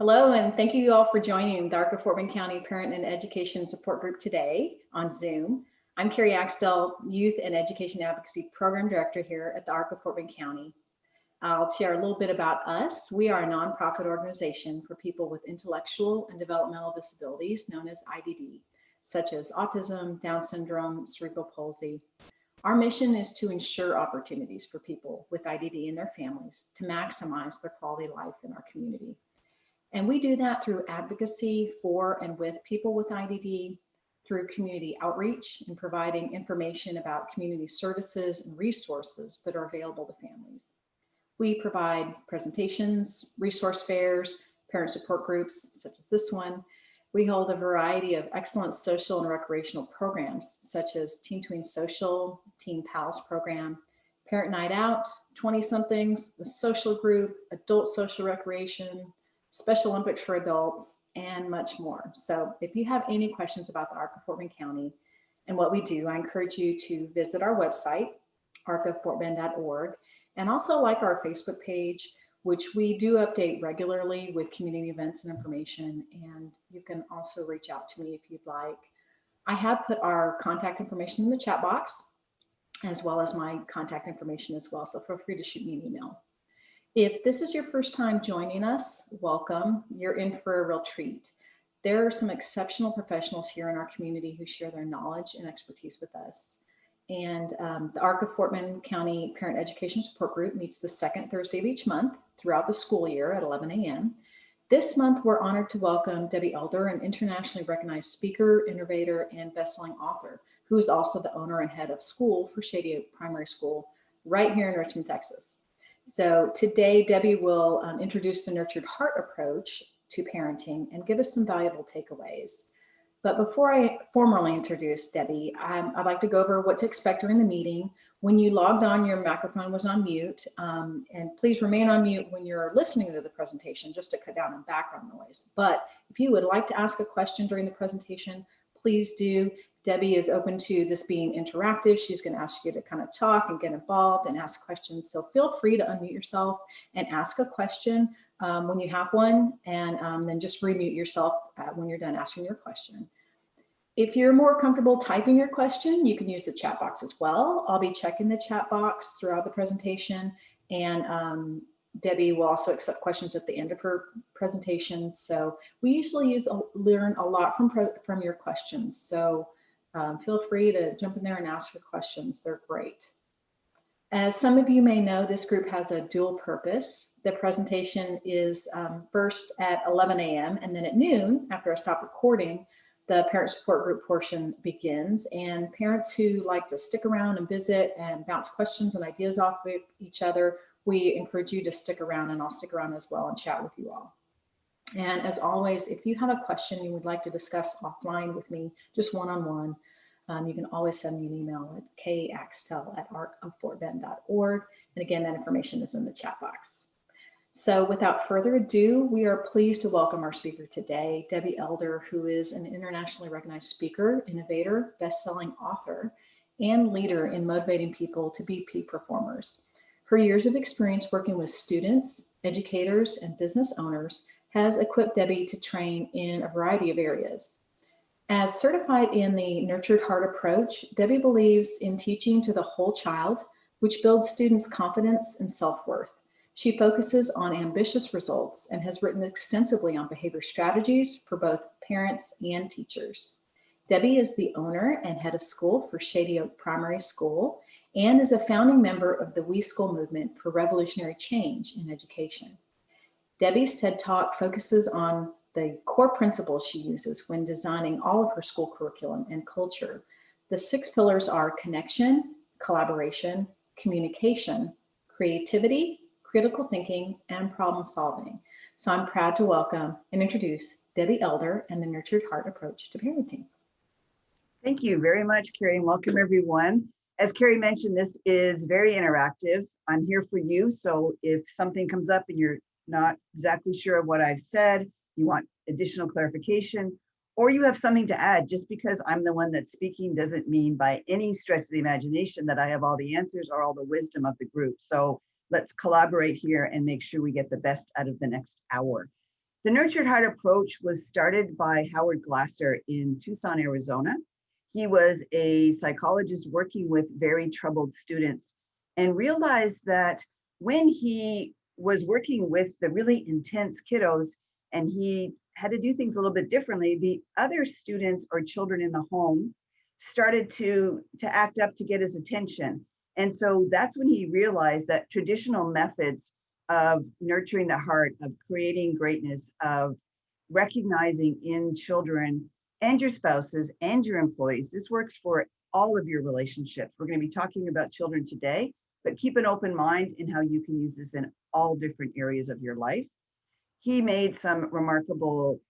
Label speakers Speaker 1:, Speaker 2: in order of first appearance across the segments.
Speaker 1: Hello, and thank you all for joining the ARC of Fort Bend County Parent and Education Support Group today on Zoom. I'm Carrie Axtell, Youth and Education Advocacy Program Director here at the ARC of Fort Bend County. I'll share a little bit about us. We are a nonprofit organization for people with intellectual and developmental disabilities known as IDD, such as autism, Down syndrome, cerebral palsy. Our mission is to ensure opportunities for people with IDD and their families to maximize their quality of life in our community. And we do that through advocacy for and with people with IDD, through community outreach and providing information about community services and resources that are available to families. We provide presentations, resource fairs, parent support groups, such as this one. We hold a variety of excellent social and recreational programs, such as Teen Tween Social, Teen Pals program, Parent Night Out, 20-somethings, the social group, adult social recreation, Special Olympics for adults, and much more. So if you have any questions about the ARC of Fort Bend County and what we do, I encourage you to visit our website, arcoffortbend.org, and also like our Facebook page, which we do update regularly with community events and information. And you can also reach out to me if you'd like. I have put our contact information in the chat box, as well as my contact information as well. So feel free to shoot me an email. If this is your first time joining us, welcome. You're in for a real treat. There are some exceptional professionals here in our community who share their knowledge and expertise with us. And the ARC of Fort Bend County Parent Education Support Group meets the second Thursday of each month throughout the school year at 11 a.m. This month, we're honored to welcome Debbie Elder, an internationally recognized speaker, innovator, and best-selling author, who is also the owner and head of school for Shady Oak Primary School right here in Richmond, Texas. So today, Debbie will introduce the Nurtured Heart approach to parenting and give us some valuable takeaways. But before I formally introduce Debbie, I'd like to go over what to expect during the meeting. When you logged on, your microphone was on mute, and please remain on mute when you're listening to the presentation, just to cut down on background noise. But if you would like to ask a question during the presentation, please do. Debbie is open to this being interactive. She's going to ask you to kind of talk and get involved and ask questions. So feel free to unmute yourself and ask a question when you have one, and then just remute yourself when you're done asking your question. If you're more comfortable typing your question, you can use the chat box as well. I'll be checking the chat box throughout the presentation, and Debbie will also accept questions at the end of her presentation. So we usually learn a lot from your questions. So feel free to jump in there and ask your questions. They're great. As some of you may know, this group has a dual purpose. The presentation is first at 11 a.m. and then at noon, after I stop recording, the parent support group portion begins. And parents who like to stick around and visit and bounce questions and ideas off of each other, we encourage you to stick around, and I'll stick around as well and chat with you all. And as always, if you have a question you would like to discuss offline with me, just one-on-one, you can always send me an email at kaxtell@arcoffortbend.org. And again, that information is in the chat box. So without further ado, we are pleased to welcome our speaker today, Debbie Elder, who is an internationally recognized speaker, innovator, best-selling author, and leader in motivating people to be peak performers. Her years of experience working with students, educators, and business owners has equipped Debbie to train in a variety of areas. As certified in the Nurtured Heart approach, Debbie believes in teaching to the whole child, which builds students' confidence and self-worth. She focuses on ambitious results and has written extensively on behavior strategies for both parents and teachers. Debbie is the owner and head of school for Shady Oak Primary School and is a founding member of the We School movement for revolutionary change in education. Debbie's TED Talk focuses on the core principles she uses when designing all of her school curriculum and culture. The 6 pillars are connection, collaboration, communication, creativity, critical thinking, and problem solving. So I'm proud to welcome and introduce Debbie Elder and the Nurtured Heart approach to parenting.
Speaker 2: Thank you very much, Carrie, and welcome everyone. As Carrie mentioned, this is very interactive. I'm here for you, so if something comes up and you're not exactly sure of what I've said, you want additional clarification, or you have something to add, just because I'm the one that's speaking doesn't mean by any stretch of the imagination that I have all the answers or all the wisdom of the group. So let's collaborate here and make sure we get the best out of the next hour. The Nurtured Heart approach was started by Howard Glasser in Tucson, Arizona. He was a psychologist working with very troubled students and realized that when he was working with the really intense kiddos and he had to do things a little bit differently, the other students or children in the home started to act up to get his attention. And so that's when he realized that traditional methods of nurturing the heart, of creating greatness, of recognizing in children and your spouses and your employees, this works for all of your relationships. We're going to be talking about children today, but keep an open mind in how you can use this in all different areas of your life. He made some remarkable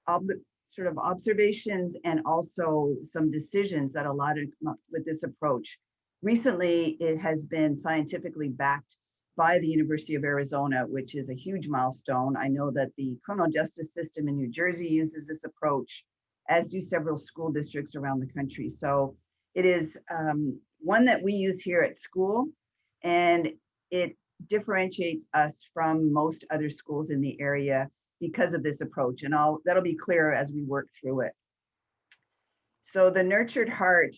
Speaker 2: sort of observations and also some decisions that allowed him to come up with this approach. Recently, it has been scientifically backed by the University of Arizona, which is a huge milestone. I know that the criminal justice system in New Jersey uses this approach, as do several school districts around the country. So it is one that we use here at school, and it differentiates us from most other schools in the area because of this approach. And that'll be clearer as we work through it. So the Nurtured Heart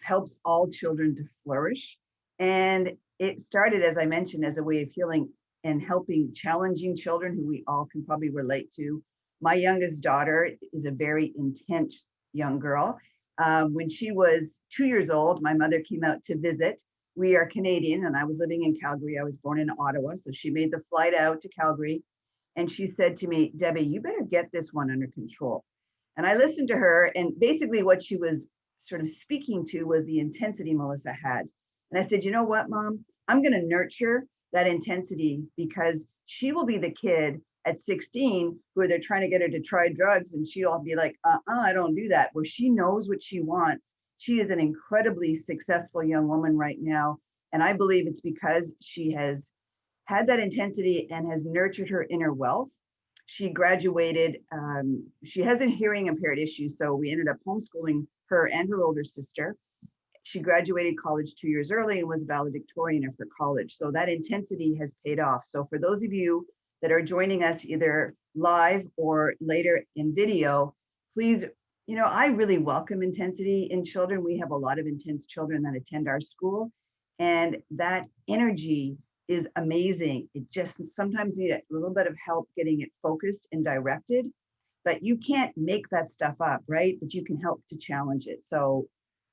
Speaker 2: helps all children to flourish. And it started, as I mentioned, as a way of healing and helping challenging children who we all can probably relate to. My youngest daughter is a very intense young girl. When she was 2 years old, my mother came out to visit. We are Canadian and I was living in Calgary. I was born in Ottawa. So she made the flight out to Calgary. And she said to me, Debbie, you better get this one under control. And I listened to her, and basically what she was sort of speaking to was the intensity Melissa had. And I said, you know what, Mom, I'm going to nurture that intensity because she will be the kid at 16 where they're trying to get her to try drugs. And she'll be like, I don't do that. Where she knows what she wants. She is an incredibly successful young woman right now. And I believe it's because she has had that intensity and has nurtured her inner wealth. She graduated, she has a hearing impaired issue, so we ended up homeschooling her and her older sister. She graduated college 2 years early and was valedictorian of her college. So that intensity has paid off. So for those of you that are joining us either live or later in video, please, I really welcome intensity in children. We have a lot of intense children that attend our school, and that energy is amazing. It just sometimes need a little bit of help getting it focused and directed, but you can't make that stuff up, right? But you can help to challenge it. So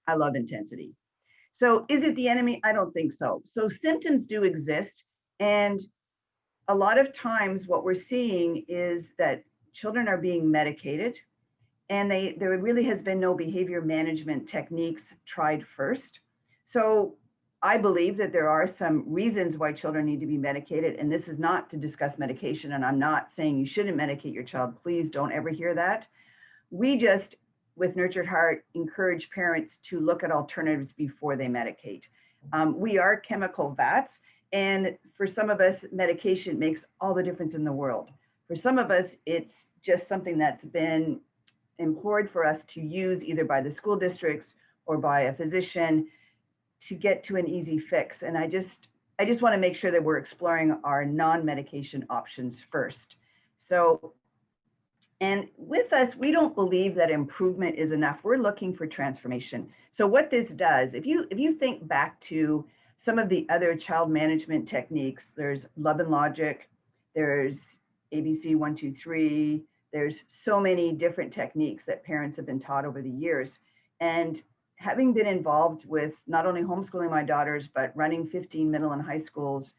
Speaker 2: I love intensity. So is it the enemy? I don't think so. So symptoms do exist. And a lot of times what we're seeing is that children are being medicated and there really has been no behavior management techniques tried first. So I believe that there are some reasons why children need to be medicated, and this is not to discuss medication, and I'm not saying you shouldn't medicate your child. Please don't ever hear that. We just, with Nurtured Heart, encourage parents to look at alternatives before they medicate. We are chemical vats, and for some of us, medication makes all the difference in the world. For some of us, it's just something that's been implored for us to use either by the school districts or by a physician to get to an easy fix. And I just want to make sure that we're exploring our non-medication options first. So, and with us, we don't believe that improvement is enough. We're looking for transformation. So what this does, if you think back to some of the other child management techniques, there's Love and Logic, there's ABC 1, 2, 3, there's so many different techniques that parents have been taught over the years. And having been involved with not only homeschooling my daughters, but running 15 middle and high schools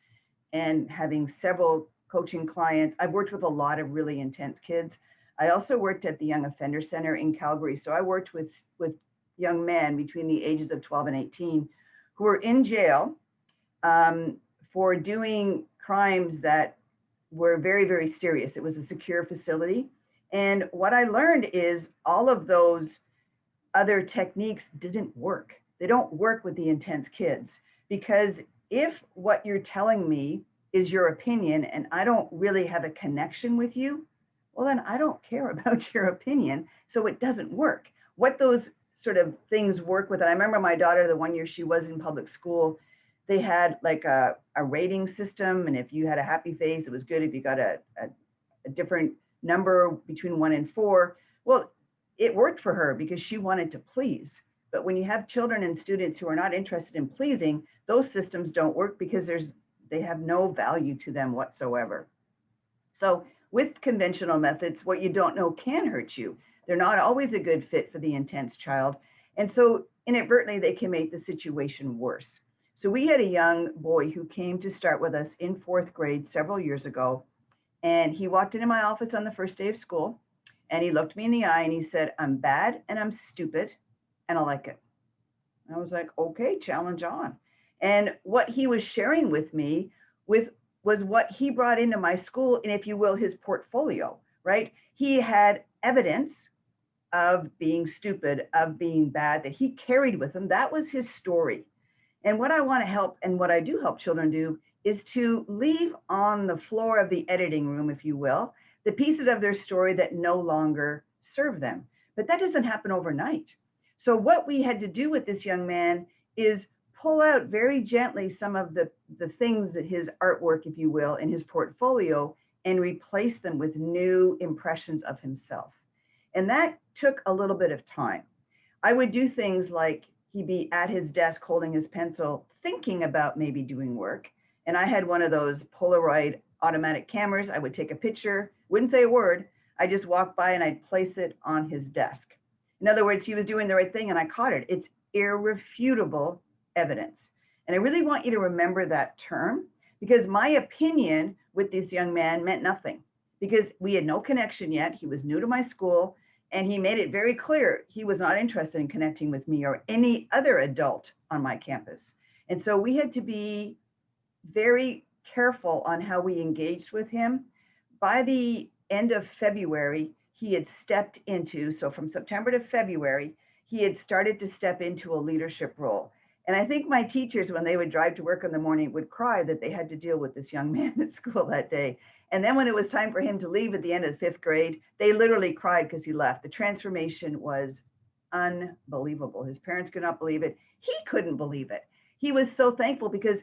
Speaker 2: and having several coaching clients, I've worked with a lot of really intense kids. I also worked at the Young Offender Center in Calgary. So I worked with young men between the ages of 12 and 18 who were in jail for doing crimes that were very, very serious. It was a secure facility. And what I learned is all of those other techniques didn't work. They don't work with the intense kids, because if what you're telling me is your opinion and I don't really have a connection with you, well, then I don't care about your opinion. So it doesn't work. What those sort of things work with, and I remember my daughter, the 1 year she was in public school, they had like a rating system. And if you had a happy face, it was good. If you got a a different number between 1 and 4. Well, it worked for her because she wanted to please. But when you have children and students who are not interested in pleasing, those systems don't work because they have no value to them whatsoever. So with conventional methods, what you don't know can hurt you. They're not always a good fit for the intense child. And so inadvertently, they can make the situation worse. So we had a young boy who came to start with us in 4th grade several years ago. And he walked into my office on the first day of school and he looked me in the eye and he said, "I'm bad and I'm stupid and I like it." And I was like, okay, challenge on. And what he was sharing with me with was what he brought into my school and, if you will, his portfolio, right? He had evidence of being stupid, of being bad that he carried with him. That was his story. And what I want to help and what I do help children do is to leave on the floor of the editing room, if you will, the pieces of their story that no longer serve them. But that doesn't happen overnight. So what we had to do with this young man is pull out very gently some of the things that his artwork, if you will, in his portfolio and replace them with new impressions of himself. And that took a little bit of time. I would do things like he'd be at his desk holding his pencil, thinking about maybe doing work. And I had one of those Polaroid automatic cameras. I would take a picture, wouldn't say a word. I just walk by and I'd place it on his desk. In other words, he was doing the right thing and I caught it. It's irrefutable evidence. And I really want you to remember that term because my opinion with this young man meant nothing because we had no connection yet. He was new to my school and he made it very clear he was not interested in connecting with me or any other adult on my campus. And so we had to be very careful on how we engaged with him. By the end of February, he had stepped into, so from September to February, he had started to step into a leadership role. And I think my teachers, when they would drive to work in the morning, would cry that they had to deal with this young man at school that day. And then when it was time for him to leave at the end of the 5th grade, they literally cried because he left. The transformation was unbelievable. His parents could not believe it. He couldn't believe it. He was so thankful because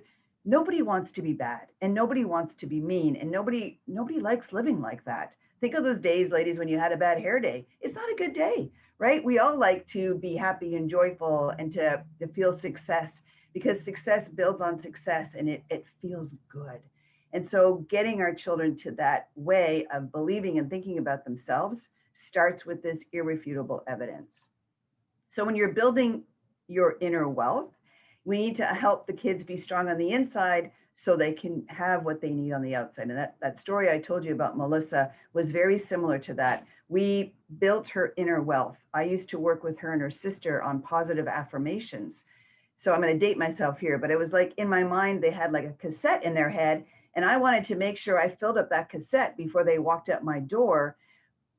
Speaker 2: nobody wants to be bad and nobody wants to be mean and nobody likes living like that. Think of those days, ladies, when you had a bad hair day. It's not a good day, right? We all like to be happy and joyful and to feel success because success builds on success and it feels good. And so getting our children to that way of believing and thinking about themselves starts with this irrefutable evidence. So when you're building your inner wealth, we need to help the kids be strong on the inside so they can have what they need on the outside. And that story I told you about Melissa was very similar to that. We built her inner wealth. I used to work with her and her sister on positive affirmations. So I'm going to date myself here, but it was like in my mind, they had like a cassette in their head. And I wanted to make sure I filled up that cassette before they walked out my door,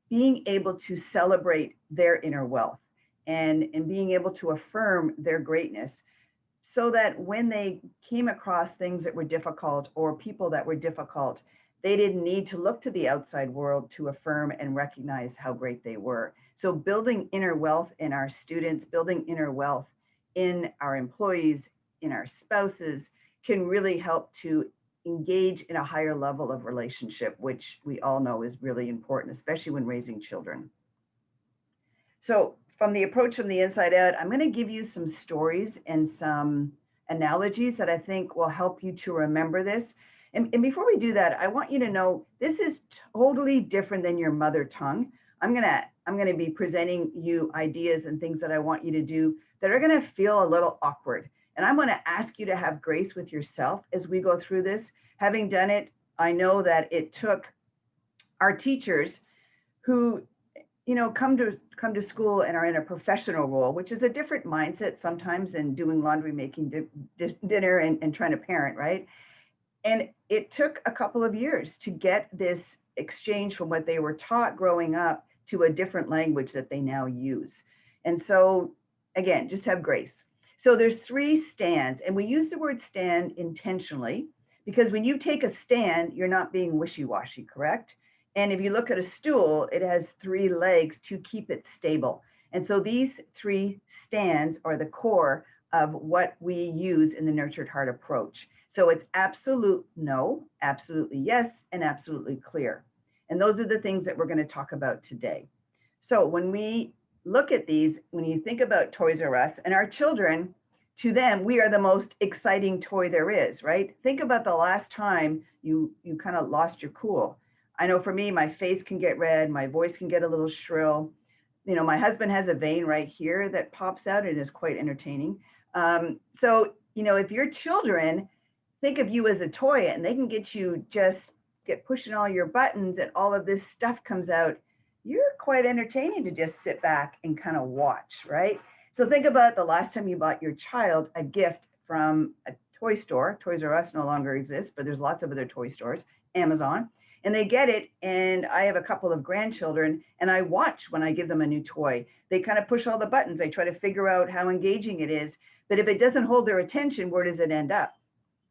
Speaker 2: being able to celebrate their inner wealth and being able to affirm their greatness, so that when they came across things that were difficult or people that were difficult, they didn't need to look to the outside world to affirm and recognize how great they were. So building inner wealth in our students, building inner wealth in our employees, in our spouses, can really help to engage in a higher level of relationship, which we all know is really important, especially when raising children. So from the approach from the inside out, I'm going to give you some stories and some analogies that I think will help you to remember this. And before we do that, I want you to know this is totally different than your mother tongue. I'm gonna be presenting you ideas and things that I want you to do that are going to feel a little awkward. And I'm going to ask you to have grace with yourself as we go through this. Having done it, I know that it took our teachers who come to school and are in a professional role, which is a different mindset sometimes than doing laundry, making dinner and trying to parent, right? And it took a couple of years to get this exchange from what they were taught growing up to a different language that they now use. And so again, just have grace. So there's 3 stands, and we use the word stand intentionally because when you take a stand, you're not being wishy-washy, correct? And if you look at a stool, it has 3 legs to keep it stable. And so these 3 stands are the core of what we use in the Nurtured Heart approach. So it's absolute no, absolutely yes, and absolutely clear. And those are the things that we're going to talk about today. So when we look at these, when you think about Toys R Us and our children, to them, we are the most exciting toy there is, right? Think about the last time you kind of lost your cool. I know for me, my face can get red, my voice can get a little shrill. You know, my husband has a vein right here that pops out and is quite entertaining. So, you know, if your children think of you as a toy and they can get you just get pushing all your buttons and all of this stuff comes out, you're quite entertaining to just sit back and kind of watch, right? So think about the last time you bought your child a gift from a toy store. Toys R Us no longer exists, but there's lots of other toy stores, Amazon, and they get it. And I have a couple of grandchildren and I watch when I give them a new toy. They kind of push all the buttons. I try to figure out how engaging it is. But if it doesn't hold their attention, where does it end up?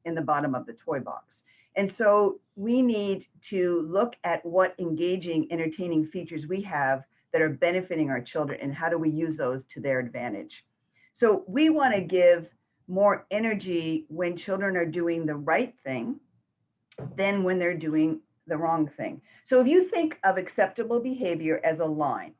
Speaker 2: In the bottom of the toy box. And so we need to look at what engaging, entertaining features we have that are benefiting our children and how do we use those to their advantage. So we want to give more energy when children are doing the right thing than when they're doing the wrong thing. So if you think of acceptable behavior as a line,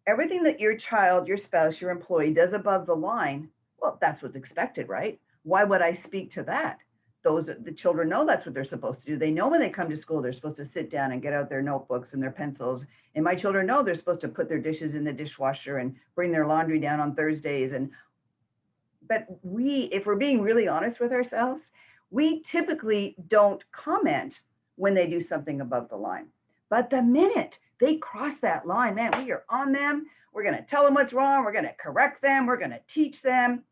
Speaker 2: everything that your child, your spouse, your employee does above the line, well, that's what's expected, right? Why would I speak to that? The children know that's what they're supposed to do. They know when they come to school, they're supposed to sit down and get out their notebooks and their pencils. And my children know they're supposed to put their dishes in the dishwasher and bring their laundry down on Thursdays. But if we're being really honest with ourselves, we typically don't comment when they do something above the line. But the minute they cross that line, man, we are on them. We're going to tell them what's wrong. We're going to correct them. We're going to teach them.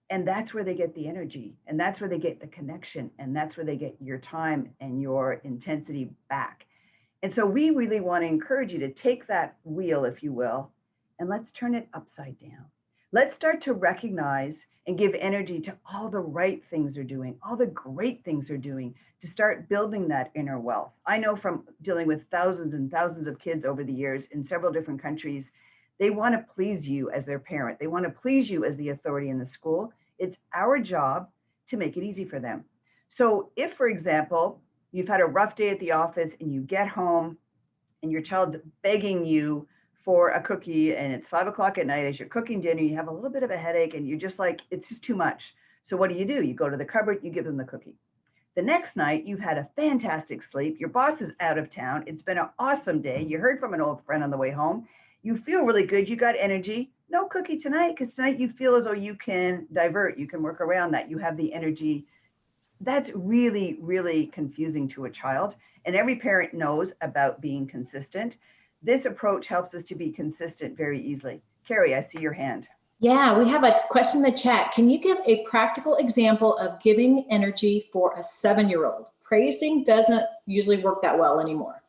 Speaker 2: And that's where they get the energy, and that's where they get the connection, and that's where they get your time and your intensity back. And so we really want to encourage you to take that wheel, if you will, and let's turn it upside down. Let's start to recognize and give energy to all the right things they're doing, all the great things they're doing, to start building that inner wealth. I know from dealing with thousands and thousands of kids over the years in several different countries, they want to please you as their parent. They want to please you as the authority in the school. It's our job to make it easy for them. So if, for example, you've had a rough day at the office and you get home and your child's begging you for a cookie and it's 5 o'clock at night as you're cooking dinner, you have a little bit of a headache and you're just like, it's just too much. So what do? You go to the cupboard, you give them the cookie. The next night, you've had a fantastic sleep. Your boss is out of town. It's been an awesome day. You heard from an old friend on the way home. You feel really good. You got energy. No cookie tonight, because tonight you feel as though you can divert. You can work around that. You have the energy. That's really, really confusing to a child. And every parent knows about being consistent. This approach helps us to be consistent very easily. Carrie, I see your hand.
Speaker 1: Yeah, we have a question in the chat. Can you give a practical example of giving energy for a 7-year-old? Praising doesn't usually work that well anymore.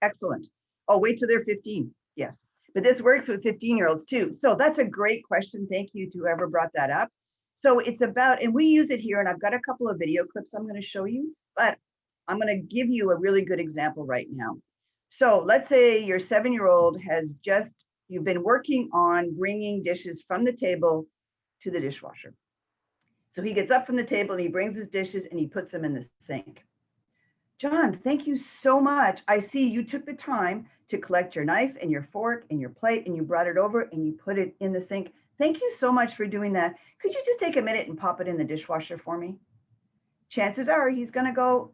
Speaker 2: Excellent. Oh, wait till they're 15. Yes. But this works with 15-year-olds too. So that's a great question. Thank you to whoever brought that up. So it's about, and we use it here, and I've got a couple of video clips I'm going to show you, but I'm going to give you a really good example right now. So let's say your 7-year-old has you've been working on bringing dishes from the table to the dishwasher. So he gets up from the table and he brings his dishes and he puts them in the sink. John, thank you so much. I see you took the time to collect your knife and your fork and your plate and you brought it over and you put it in the sink. Thank you so much for doing that. Could you just take a minute and pop it in the dishwasher for me? Chances are he's going to go,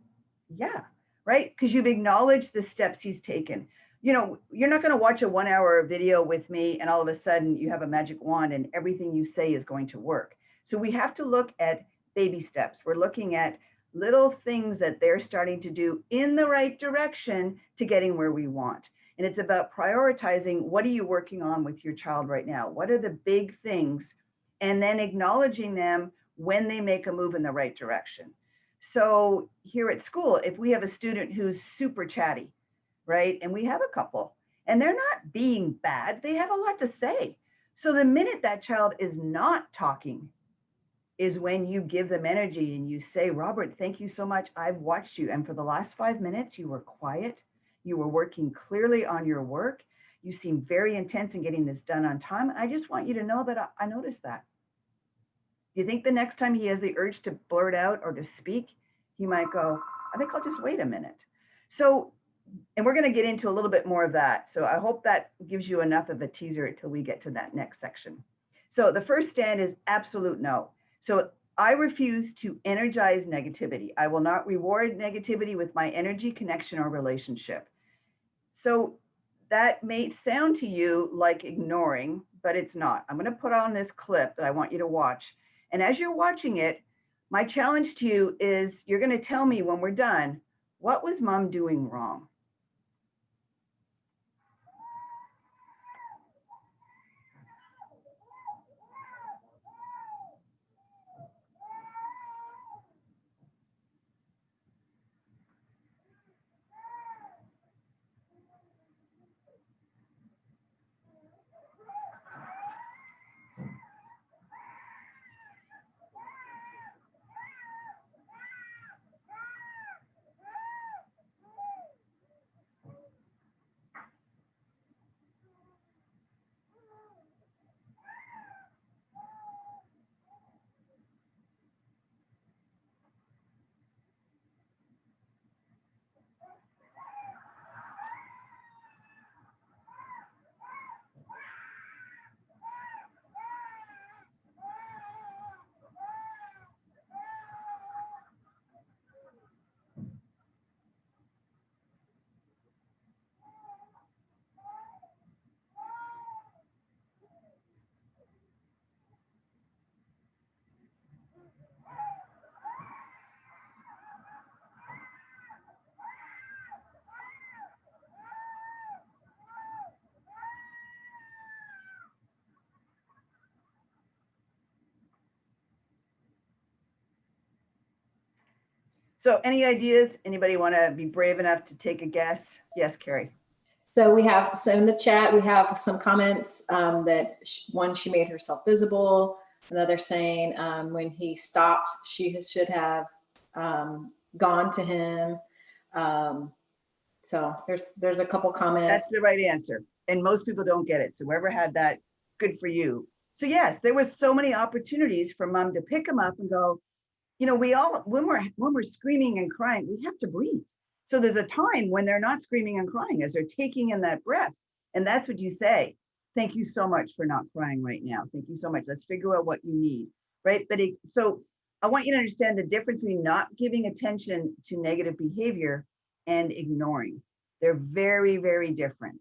Speaker 2: yeah, right? Because you've acknowledged the steps he's taken. You know, you're not going to watch a 1-hour video with me and all of a sudden you have a magic wand and everything you say is going to work. So we have to look at baby steps. We're looking at little things that they're starting to do in the right direction to getting where we want. And it's about prioritizing, what are you working on with your child right now? What are the big things? And then acknowledging them when they make a move in the right direction. So here at school, if we have a student who's super chatty, right? And we have a couple, and they're not being bad, they have a lot to say. So the minute that child is not talking is when you give them energy and you say, Robert, thank you so much. I've watched you. And for the last 5 minutes, you were quiet. You were working clearly on your work. You seem very intense in getting this done on time. I just want you to know that I noticed that. Do you think the next time he has the urge to blurt out or to speak, he might go, I think I'll just wait a minute. So And we're going to get into a little bit more of that. So I hope that gives you enough of a teaser until we get to that next section. So the first stand is absolute no. So I refuse to energize negativity. I will not reward negativity with my energy, connection, or relationship. So that may sound to you like ignoring, but it's not. I'm going to put on this clip that I want you to watch. And as you're watching it, my challenge to you is you're going to tell me when we're done, what was mom doing wrong? So any ideas? Anybody want to be brave enough to take a guess? Yes, Carrie.
Speaker 1: So in the chat, we have some comments that one, she made herself visible. Another saying when he stopped, she should have gone to him. So there's a couple comments.
Speaker 2: That's the right answer. And most people don't get it. So whoever had that, good for you. So yes, there was so many opportunities for mom to pick him up and go, you know, we all, when we're screaming and crying, we have to breathe. So there's a time when they're not screaming and crying as they're taking in that breath. And that's what you say. Thank you so much for not crying right now. Thank you so much. Let's figure out what you need, right? So I want you to understand the difference between not giving attention to negative behavior and ignoring. They're very, very different.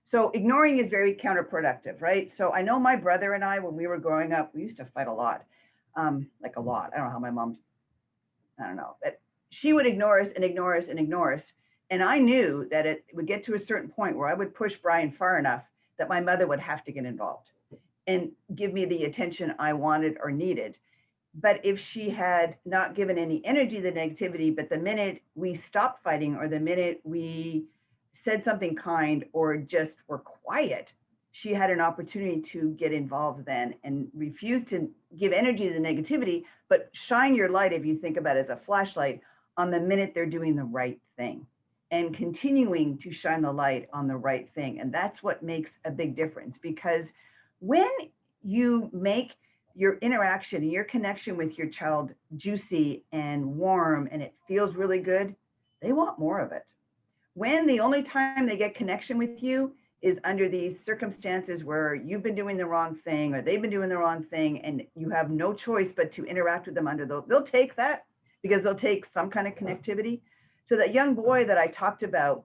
Speaker 2: So ignoring is very counterproductive, right? So I know my brother and I, when we were growing up, we used to fight a lot. Like a lot. I don't know how my mom's, I don't know, but she would ignore us and ignore us and ignore us. And I knew that it would get to a certain point where I would push Brian far enough that my mother would have to get involved and give me the attention I wanted or needed. But if she had not given any energy to the negativity, but the minute we stopped fighting or the minute we said something kind or just were quiet, she had an opportunity to get involved then and refuse to give energy to the negativity, but shine your light, if you think about it as a flashlight, on the minute they're doing the right thing and continuing to shine the light on the right thing. And that's what makes a big difference, because when you make your interaction and your connection with your child juicy and warm and it feels really good, they want more of it. When the only time they get connection with you is under these circumstances where you've been doing the wrong thing or they've been doing the wrong thing and you have no choice but to interact with them under those, they'll take that because they'll take some kind of connectivity. So that young boy that I talked about,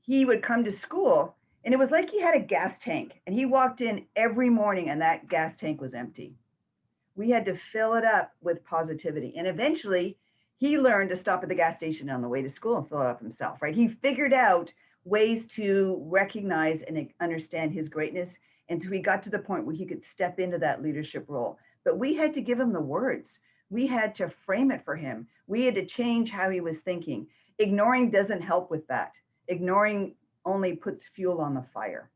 Speaker 2: he would come to school and it was like he had a gas tank and he walked in every morning and that gas tank was empty. We had to fill it up with positivity. And eventually he learned to stop at the gas station on the way to school and fill it up himself, right? He figured out ways to recognize and understand his greatness. And so he got to the point where he could step into that leadership role. But we had to give him the words. We had to frame it for him. We had to change how he was thinking. Ignoring doesn't help with that. Ignoring only puts fuel on the fire.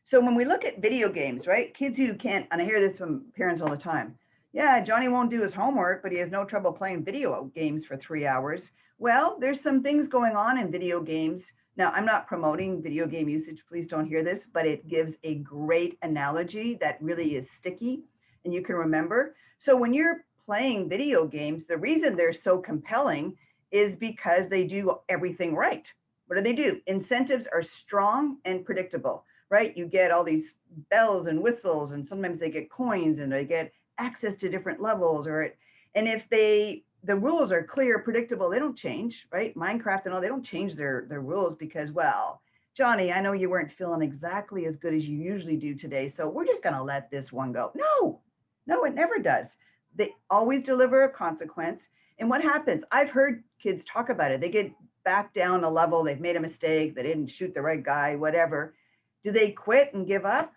Speaker 2: So when we look at video games, right? Kids who can't, and I hear this from parents all the time. Yeah, Johnny won't do his homework, but he has no trouble playing video games for 3 hours. Well, there's some things going on in video games. Now, I'm not promoting video game usage, please don't hear this, but it gives a great analogy that really is sticky and you can remember. So when you're playing video games, the reason they're so compelling is because they do everything right. What do? Incentives are strong and predictable, right? You get all these bells and whistles, and sometimes they get coins and they get access to different levels, and if the rules are clear, predictable, they don't change, right? Minecraft and all, they don't change their rules because, well, Johnny, I know you weren't feeling exactly as good as you usually do today, so we're just going to let this one go. No, it never does. They always deliver a consequence. And what happens? I've heard kids talk about it. They get back down a level, they've made a mistake, they didn't shoot the right guy, whatever. Do they quit and give up?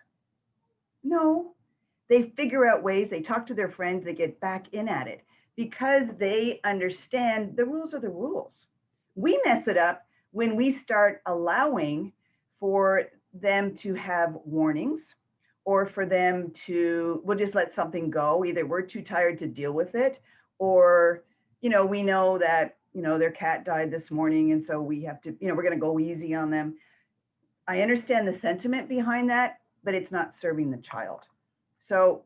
Speaker 2: No. They figure out ways, they talk to their friends, they get back in at it because they understand the rules are the rules. We mess it up when we start allowing for them to have warnings or for them to, we'll just let something go. Either we're too tired to deal with it, or, we know that, their cat died this morning. And so we have to, we're going to go easy on them. I understand the sentiment behind that, but it's not serving the child. So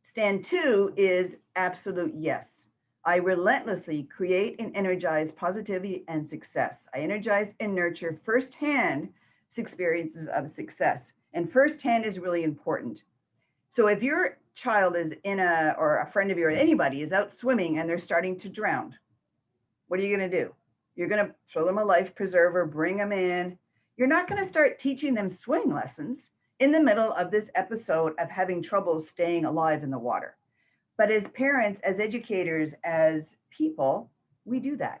Speaker 2: stand 2 is absolute yes. I relentlessly create and energize positivity and success. I energize and nurture firsthand experiences of success. And firsthand is really important. So if your child is or a friend of yours, anybody is out swimming and they're starting to drown, what are you going to do? You're going to throw them a life preserver, bring them in. You're not going to start teaching them swimming lessons in the middle of this episode of having trouble staying alive in the water. But as parents, as educators, as people, we do that.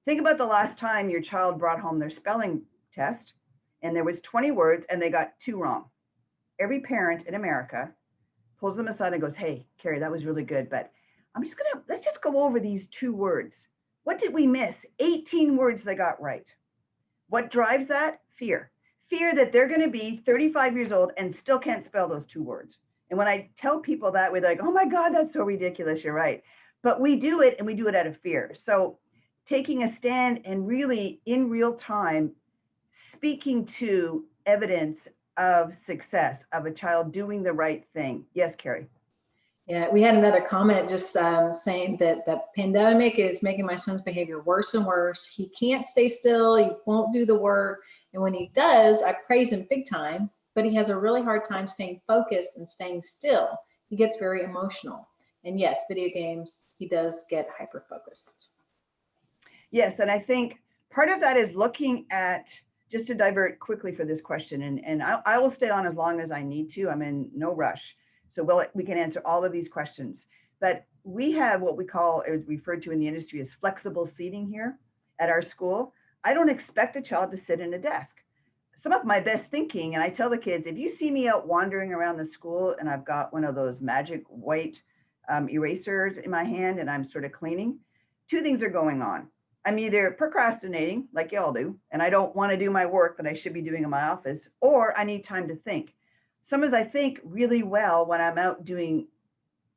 Speaker 2: Think about the last time your child brought home their spelling test and there was 20 words and they got 2 wrong. Every parent in America pulls them aside and goes, hey, Carrie, that was really good, but let's just go over these 2 words. What did we miss? 18 words they got right. What drives that? Fear. Fear that they're going to be 35 years old and still can't spell those 2 words. And when I tell people that, we're like, oh my God, that's so ridiculous. You're right. But we do it, and we do it out of fear. So taking a stand and really in real time, speaking to evidence of success of a child doing the right thing. Yes, Carrie.
Speaker 1: Yeah, we had another comment just saying that the pandemic is making my son's behavior worse and worse. He can't stay still. He won't do the work. And when he does, I praise him big time, but he has a really hard time staying focused and staying still. He gets very emotional. And yes, video games, he does get hyper-focused.
Speaker 2: Yes, and I think part of that is looking at, just to divert quickly for this question, and I will stay on as long as I need to. I'm in no rush. So we can answer all of these questions. But we have what we call, is referred to in the industry as flexible seating here at our school. I don't expect a child to sit in a desk. Some of my best thinking, and I tell the kids, if you see me out wandering around the school and I've got one of those magic white erasers in my hand and I'm sort of cleaning, 2 things are going on. I'm either procrastinating, like y'all do, and I don't want to do my work that I should be doing in my office, or I need time to think. Sometimes I think really well when I'm out doing,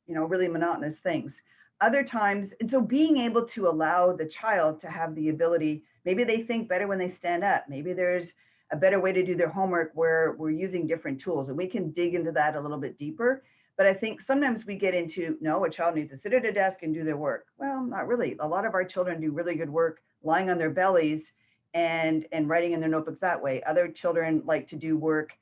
Speaker 2: really monotonous things. Other times, and so being able to allow the child to have the ability, maybe they think better when they stand up. Maybe there's a better way to do their homework where we're using different tools, and we can dig into that a little bit deeper. But I think sometimes we get into, no, a child needs to sit at a desk and do their work. Well, not really. A lot of our children do really good work lying on their bellies and writing in their notebooks that way. Other children like to do work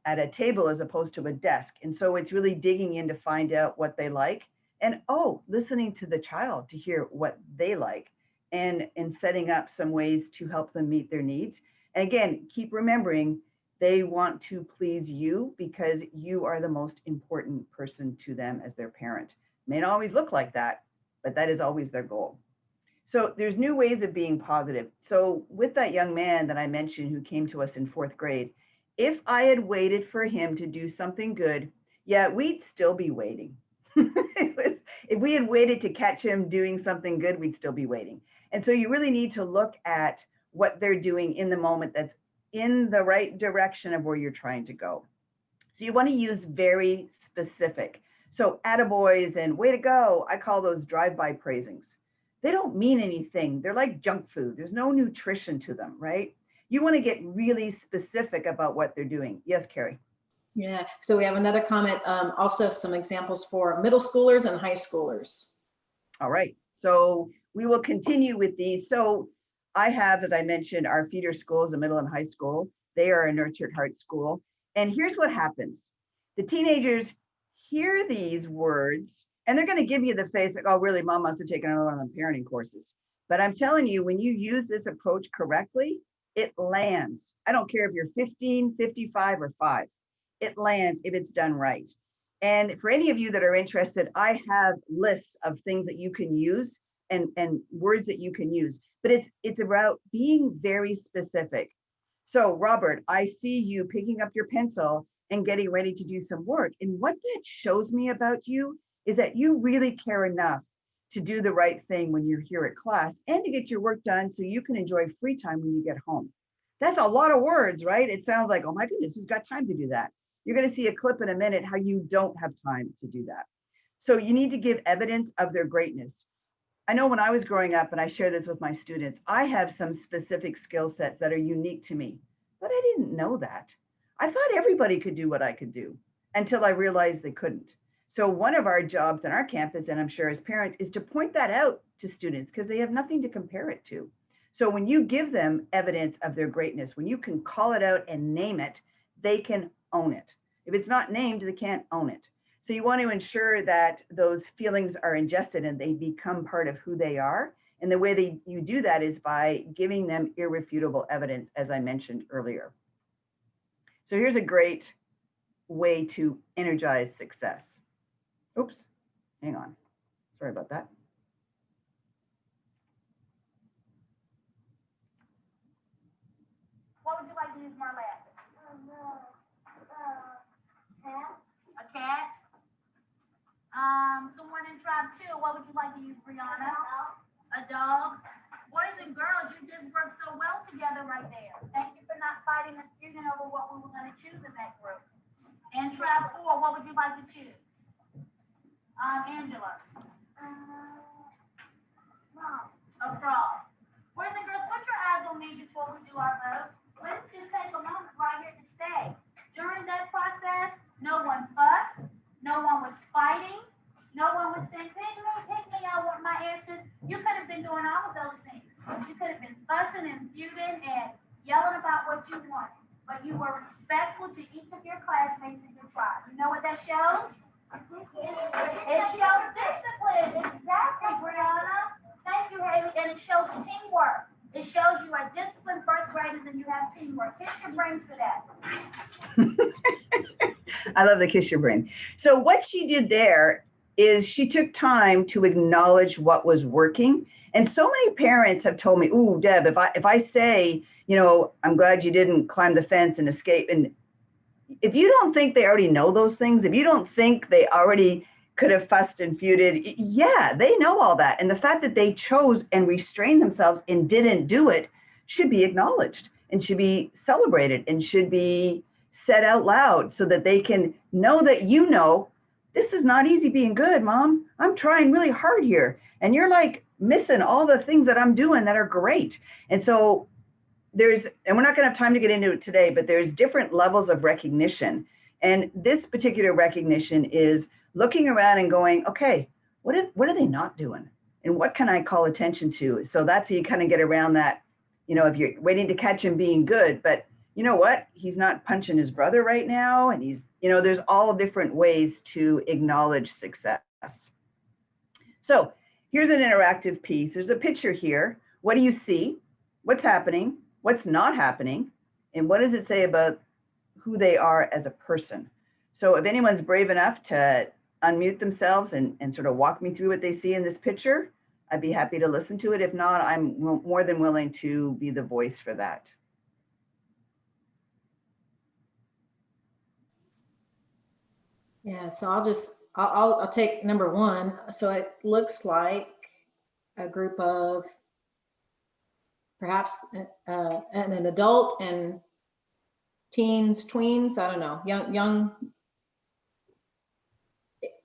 Speaker 2: at a table as opposed to a desk. And so it's really digging in to find out what they like, and listening to the child to hear what they like, and setting up some ways to help them meet their needs. And again, keep remembering, they want to please you because you are the most important person to them as their parent. May not always look like that, but that is always their goal. So there's new ways of being positive. So with that young man that I mentioned who came to us in 4th grade, if I had waited for him to do something good, yeah, we'd still be waiting. If we had waited to catch him doing something good, we'd still be waiting. And so you really need to look at what they're doing in the moment that's in the right direction of where you're trying to go. So you want to use very specific. So attaboys and way to go, I call those drive-by praisings. They don't mean anything. They're like junk food. There's no nutrition to them, right? You want to get really specific about what they're doing. Yes, Carrie.
Speaker 1: Yeah, so we have another comment, also some examples for middle schoolers and high schoolers.
Speaker 2: All right. So we will continue with these. So I have, as I mentioned, our feeder schools, a middle and high school. They are a Nurtured Heart School. And here's what happens. The teenagers hear these words and they're going to give you the face like, oh, really, mom must have taken another one of them parenting courses. But I'm telling you, when you use this approach correctly, it lands. I don't care if you're 15, 55, or 5. It lands if it's done right. And for any of you that are interested, I have lists of things that you can use and words that you can use. But it's about being very specific. So Robert, I see you picking up your pencil and getting ready to do some work. And what that shows me about you is that you really care enough to do the right thing when you're here at class and to get your work done so you can enjoy free time when you get home. That's a lot of words, right? It sounds like, oh my goodness, who's got time to do that? You're going to see a clip in a minute how you don't have time to do that. So you need to give evidence of their greatness. I know when I was growing up, and I share this with my students, I have some specific skill sets that are unique to me, but I didn't know that. I thought everybody could do what I could do until I realized they couldn't. So one of our jobs on our campus, and I'm sure as parents, is to point that out to students because they have nothing to compare it to. So when you give them evidence of their greatness, when you can call it out and name it, they can own it. If it's not named, they can't own it. So you want to ensure that those feelings are ingested and they become part of who they are. And the way you do that is by giving them irrefutable evidence, as I mentioned earlier. So here's a great way to energize success. Oops, hang on. Sorry about that.
Speaker 3: What would you like to use, Marlette? A cat? Someone in tribe 2, what would you like to use, Brianna? A dog? Boys and girls, you just worked so well together right there. Thank you for not fighting and feuding over what we were going to choose in that group. And tribe 4, what would you like to choose? Angela? A frog. Boys and girls, put your eyes on me before we do our vote. Let's just take a moment right here to stay. During that process, no one fussed, no one was fighting, no one was saying, pick me, I want my answers. You could have been doing all of those things. You could have been fussing and feuding and yelling about what you wanted, but you were respectful to each of your classmates in your tribe. You know what that shows? It shows discipline. Exactly, Brianna. Thank you, Haley. And it shows teamwork. It shows you are disciplined first graders and you have teamwork. Kiss your brains for that.
Speaker 2: I love the kiss your brain. So what she did there is she took time to acknowledge what was working. And so many parents have told me, ooh, Deb, if I say, you know, I'm glad you didn't climb the fence and escape. And if you don't think they already know those things, if you don't think they already could have fussed and feuded, yeah, they know all that. And the fact that they chose and restrained themselves and didn't do it should be acknowledged and should be celebrated and should be said out loud so that they can know that, you know, this is not easy being good, Mom. I'm trying really hard here. And you're like missing all the things that I'm doing that are great. And so and we're not going to have time to get into it today, but there's different levels of recognition. And this particular recognition is looking around and going, okay, what are they not doing? And what can I call attention to? So that's how you kind of get around that, you know, if you're waiting to catch him being good, but you know what? He's not punching his brother right now. And he's, you know, there's all different ways to acknowledge success. So here's an interactive piece. There's a picture here. What do you see? What's happening? What's not happening? And what does it say about who they are as a person? So if anyone's brave enough to unmute themselves and sort of walk me through what they see in this picture, I'd be happy to listen to it. If not, I'm more than willing to be the voice for that.
Speaker 1: Yeah, so I'll take number 1. So it looks like a group of perhaps an adult and teens, tweens, I don't know, young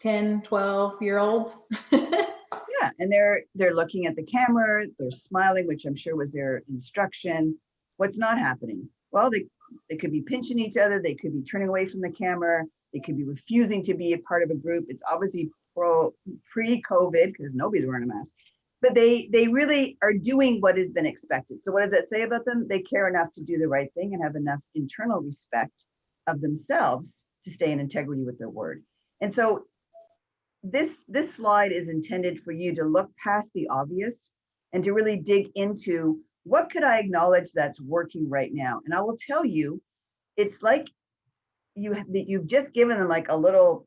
Speaker 1: 10, 12-year-olds.
Speaker 2: Yeah, and they're looking at the camera, they're smiling, which I'm sure was their instruction. What's not happening? Well, they could be pinching each other, they could be turning away from the camera, they could be refusing to be a part of a group. It's obviously pre-COVID because nobody's wearing a mask. but they really are doing what has been expected. So what does that say about them? They care enough to do the right thing and have enough internal respect of themselves to stay in integrity with their word. And so this slide is intended for you to look past the obvious and to really dig into what could I acknowledge that's working right now. And I will tell you, it's like you've just given them like a little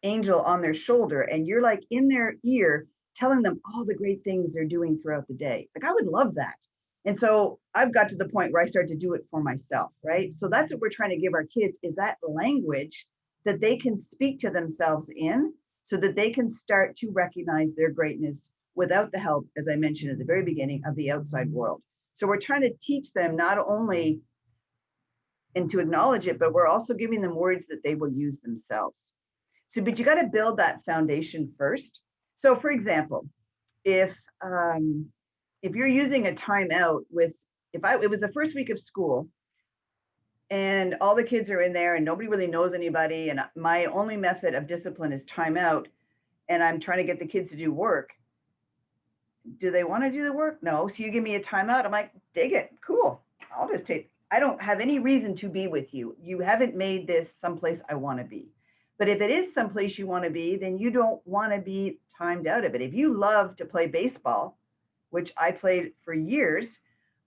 Speaker 2: angel on their shoulder, and you're like in their ear telling them all the great things they're doing throughout the day. Like I would love that. And so I've got to the point where I start to do it for myself, right? So that's what we're trying to give our kids, is that language that they can speak to themselves in, so that they can start to recognize their greatness without the help, as I mentioned at the very beginning, of the outside world. So we're trying to teach them not only and to acknowledge it, but we're also giving them words that they will use themselves. So, but you got to build that foundation first. So, for example, if you're using a timeout with, it was the first week of school, and all the kids are in there, and nobody really knows anybody, and my only method of discipline is timeout, and I'm trying to get the kids to do work. Do they want to do the work? No. So you give me a timeout. I'm like, dig it, cool. I'll just take. I don't have any reason to be with you. You haven't made this someplace I want to be. But if it is someplace you want to be, then you don't want to be timed out of it. If you love to play baseball, which I played for years,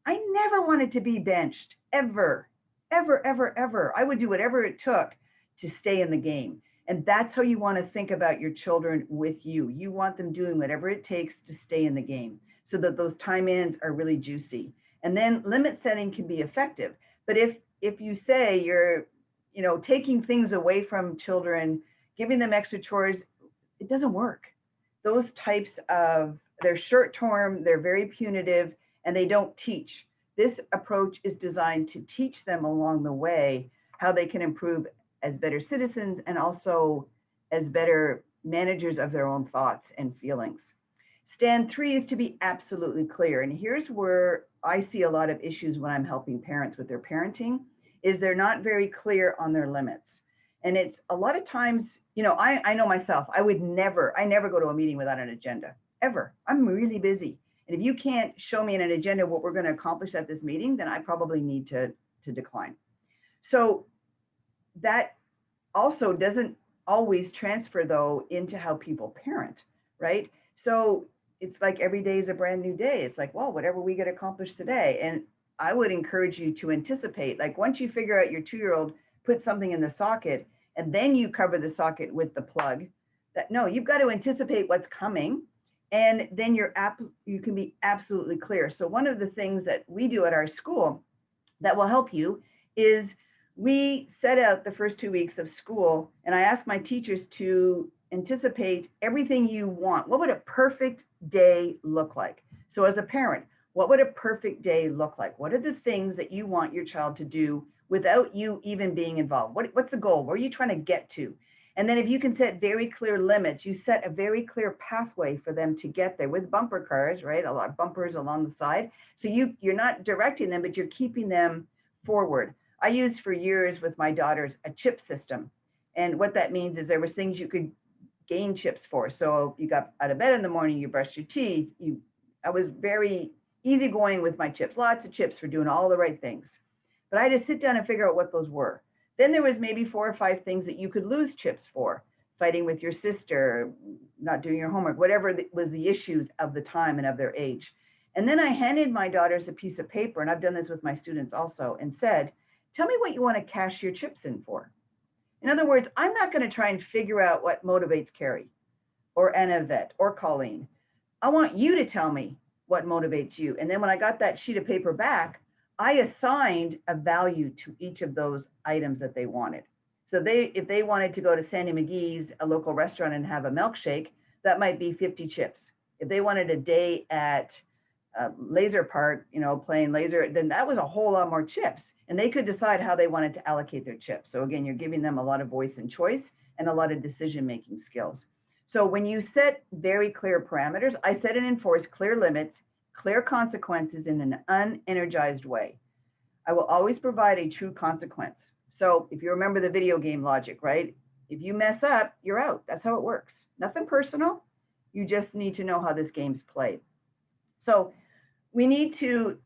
Speaker 2: I never wanted to be benched, ever, ever, ever, ever. I would do whatever it took to stay in the game. And that's how you want to think about your children with you. You want them doing whatever it takes to stay in the game, so that those time ins are really juicy. And then limit setting can be effective. But if you say you're taking things away from children, giving them extra chores, it doesn't work. Those types of, they're short term, they're very punitive, and they don't teach. This approach is designed to teach them along the way how they can improve as better citizens and also as better managers of their own thoughts and feelings. Stand 3 is to be absolutely clear. And here's where I see a lot of issues when I'm helping parents with their parenting, is they're not very clear on their limits. And it's a lot of times, I know myself, I never go to a meeting without an agenda, ever. I'm really busy. And if you can't show me in an agenda what we're going to accomplish at this meeting, then I probably need to decline. So that also doesn't always transfer, though, into how people parent, right? So it's like every day is a brand new day. It's like, well, whatever we get accomplished today. And I would encourage you to anticipate, like once you figure out your 2-year-old put something in the socket and then you cover the socket with the plug, you've got to anticipate what's coming. And then you can be absolutely clear. So one of the things that we do at our school that will help you is we set out the first 2 weeks of school, and I ask my teachers to anticipate everything you want. What would a perfect day look like? So as a parent, what would a perfect day look like? What are the things that you want your child to do without you even being involved? What's the goal? Where are you trying to get to? And then if you can set very clear limits, you set a very clear pathway for them to get there with bumper cars, right? A lot of bumpers along the side. So you're not directing them, but you're keeping them forward. I used for years with my daughters a chip system. And what that means is there was things you could gain chips for. So you got out of bed in the morning, you brushed your teeth. I was very easygoing with my chips, lots of chips for doing all the right things. But I had to sit down and figure out what those were. Then there was maybe 4 or 5 things that you could lose chips for: fighting with your sister, not doing your homework, whatever was the issues of the time and of their age. And then I handed my daughters a piece of paper, and I've done this with my students also, and said, tell me what you want to cash your chips in for. In other words, I'm not going to try and figure out what motivates Carrie or Annavette or Colleen. I want you to tell me what motivates you. And then when I got that sheet of paper back, I assigned a value to each of those items that they wanted. So if they wanted to go to Sandy McGee's, a local restaurant, and have a milkshake, that might be 50 chips. If they wanted a day at laser park, playing laser, then that was a whole lot more chips. And they could decide how they wanted to allocate their chips. So again, you're giving them a lot of voice and choice and a lot of decision-making skills. So when you set very clear parameters, I set and enforce clear limits, clear consequences in an unenergized way. I will always provide a true consequence. So if you remember the video game logic, right? If you mess up, you're out. That's how it works. Nothing personal. You just need to know how this game's played. So we need to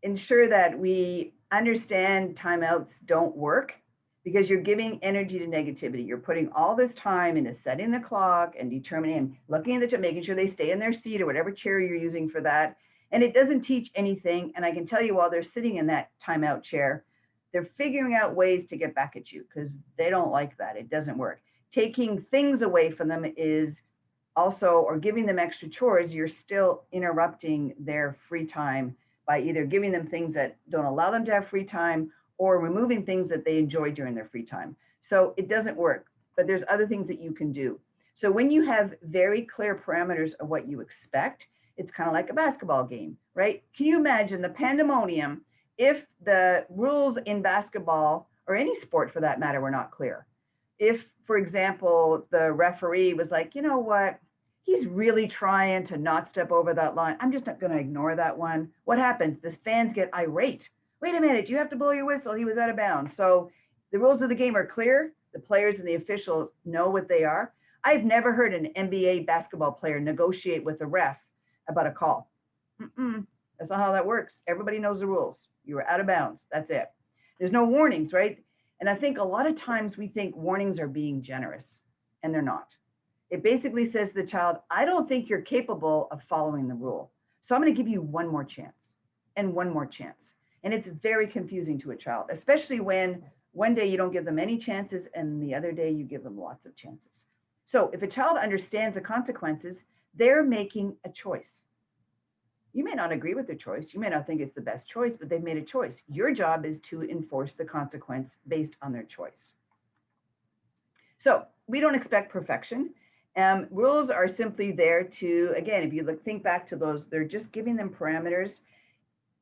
Speaker 2: ensure that we understand timeouts don't work because you're giving energy to negativity. You're putting all this time into setting the clock and determining and looking at the time, making sure they stay in their seat or whatever chair you're using for that. And it doesn't teach anything. And I can tell you while they're sitting in that timeout chair, they're figuring out ways to get back at you because they don't like that. It doesn't work. Taking things away from them is also, or giving them extra chores, you're still interrupting their free time by either giving them things that don't allow them to have free time or removing things that they enjoy during their free time. So it doesn't work, but there's other things that you can do. So when you have very clear parameters of what you expect, it's kind of like a basketball game, right? Can you imagine the pandemonium if the rules in basketball or any sport for that matter were not clear? If, for example, the referee was like, you know what, he's really trying to not step over that line. I'm just not going to ignore that one. What happens? The fans get irate. Wait a minute, you have to blow your whistle. He was out of bounds. So the rules of the game are clear. The players and the officials know what they are. I've never heard an NBA basketball player negotiate with a ref about a call. That's not how that works. Everybody knows the rules. You were out of bounds. That's it. There's no warnings, right? And I think a lot of times we think warnings are being generous, and they're not. It basically says to the child, I don't think you're capable of following the rule. So I'm going to give you one more chance and one more chance. And it's very confusing to a child, especially when one day you don't give them any chances and the other day you give them lots of chances. So if a child understands the consequences, they're making a choice. You may not agree with their choice. You may not think it's the best choice, but they've made a choice. Your job is to enforce the consequence based on their choice. So we don't expect perfection. Rules are simply there to, again, if you think back to those, they're just giving them parameters.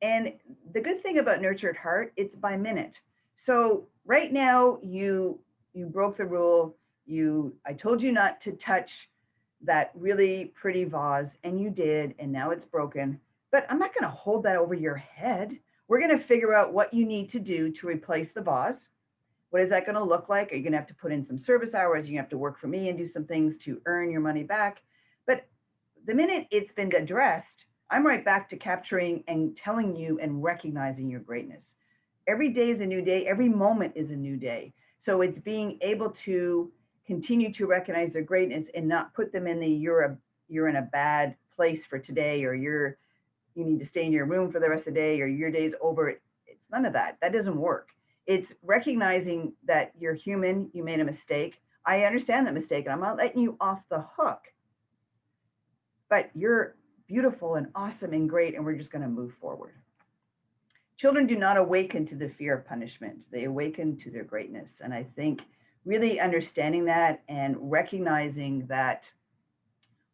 Speaker 2: And the good thing about Nurture at Heart, it's by minute. So right now you broke the rule. I told you not to touch that really pretty vase, and you did, and now it's broken. But I'm not going to hold that over your head. We're going to figure out what you need to do to replace the vase. What is that going to look like? Are you going to have to put in some service hours? You have to work for me and do some things to earn your money back. But the minute it's been addressed, I'm right back to capturing and telling you and recognizing your greatness. Every day is a new day. Every moment is a new day. So it's being able to continue to recognize their greatness and not put them in the you're in a bad place for today, or you need to stay in your room for the rest of the day, or your day's over. It's none of that. That doesn't work. It's recognizing that you're human, you made a mistake. I understand that mistake, and I'm not letting you off the hook. But you're beautiful and awesome and great, and we're just going to move forward. Children do not awaken to the fear of punishment. They awaken to their greatness. And I think really understanding that and recognizing that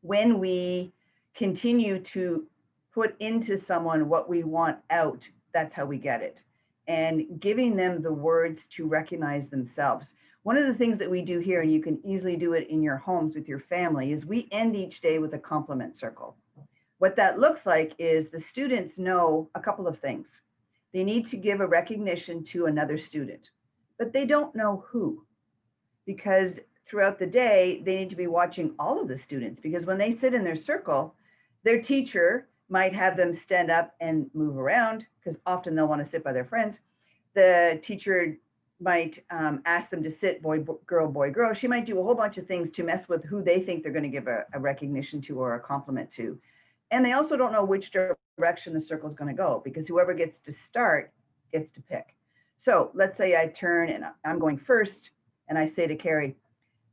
Speaker 2: when we continue to put into someone what we want out, that's how we get it. And giving them the words to recognize themselves. One of the things that we do here, and you can easily do it in your homes with your family, is we end each day with a compliment circle. What that looks like is the students know a couple of things. They need to give a recognition to another student, but they don't know who, because throughout the day, they need to be watching all of the students, because when they sit in their circle, their teacher might have them stand up and move around, because often they'll want to sit by their friends. The teacher might ask them to sit boy, girl. She might do a whole bunch of things to mess with who they think they're going to give a recognition to or a compliment to. And they also don't know which direction the circle is going to go, because whoever gets to start gets to pick. So let's say I turn and I'm going first, and I say to Carrie,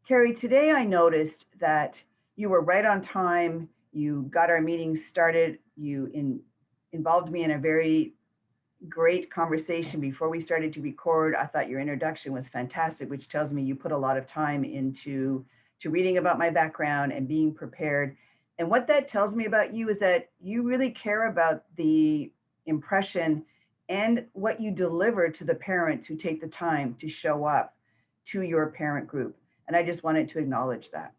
Speaker 2: today I noticed that you were right on time. You got our meeting started. You involved me in a very great conversation before we started to record. I thought your introduction was fantastic, which tells me you put a lot of time into reading about my background and being prepared. And what that tells me about you is that you really care about the impression and what you deliver to the parents who take the time to show up to your parent group. And I just wanted to acknowledge that.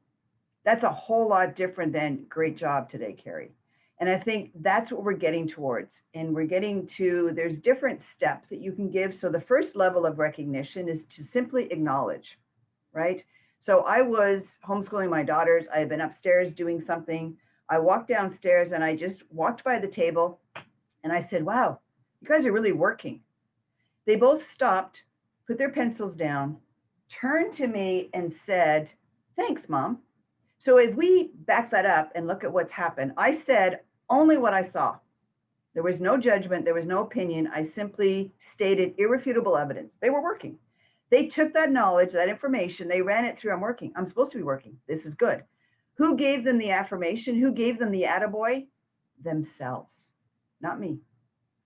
Speaker 2: That's a whole lot different than great job today, Carrie. And I think that's what we're getting towards. And we're getting to, there's different steps that you can give. So the first level of recognition is to simply acknowledge, right? So I was homeschooling my daughters. I had been upstairs doing something. I walked downstairs and I just walked by the table and I said, wow, you guys are really working. They both stopped, put their pencils down, turned to me and said, thanks, Mom. So if we back that up and look at what's happened, I said only what I saw. There was no judgment. There was no opinion. I simply stated irrefutable evidence. They were working. They took that knowledge, that information, they ran it through. I'm working. I'm supposed to be working. This is good. Who gave them the affirmation? Who gave them the attaboy? Themselves, not me.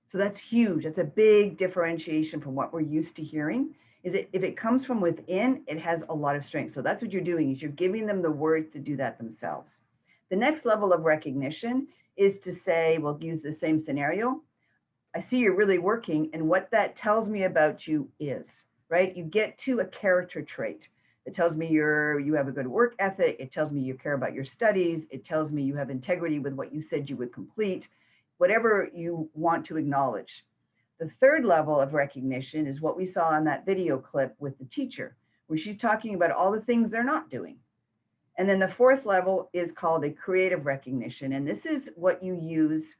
Speaker 2: So that's huge. That's a big differentiation from what we're used to hearing. Is it if it comes from within, it has a lot of strength. So that's what you're doing, is you're giving them the words to do that themselves. The next level of recognition is to say, we'll use the same scenario. I see you're really working, and what that tells me about you is, right? You get to a character trait. It tells me you have a good work ethic. It tells me you care about your studies. It tells me you have integrity with what you said you would complete, whatever you want to acknowledge. The third level of recognition is what we saw on that video clip with the teacher, where she's talking about all the things they're not doing. And then the fourth level is called a creative recognition. And this is what you use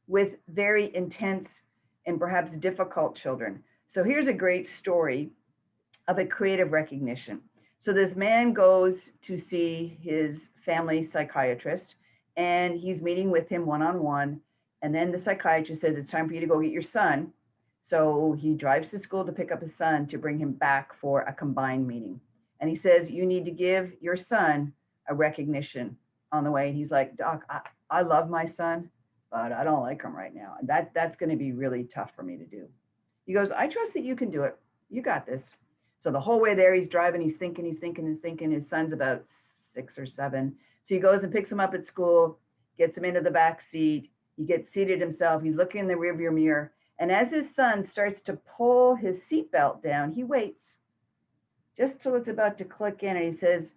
Speaker 2: with very intense and perhaps difficult children. So here's a great story of a creative recognition. So this man goes to see his family psychiatrist and he's meeting with him one-on-one. And then the psychiatrist says, it's time for you to go get your son. So he drives to school to pick up his son to bring him back for a combined meeting. And he says, you need to give your son a recognition on the way. And he's like, Doc, I love my son, but I don't like him right now. And that's going to be really tough for me to do. He goes, I trust that you can do it. You got this. So the whole way there, he's driving, he's thinking. His son's about 6 or 7. So he goes and picks him up at school, gets him into the back seat. He gets seated himself. He's looking in the rearview mirror. And as his son starts to pull his seatbelt down, he waits just till it's about to click in. And he says,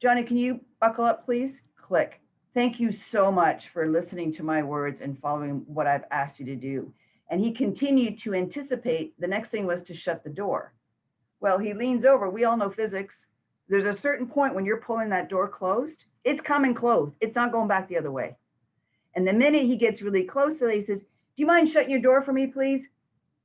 Speaker 2: Johnny, can you buckle up, please? Click. Thank you so much for listening to my words and following what I've asked you to do. And he continued to anticipate. The next thing was to shut the door. Well, he leans over. We all know physics. There's a certain point when you're pulling that door closed, it's coming closed. It's not going back the other way. And the minute he gets really close to it, he says, do you mind shutting your door for me, please?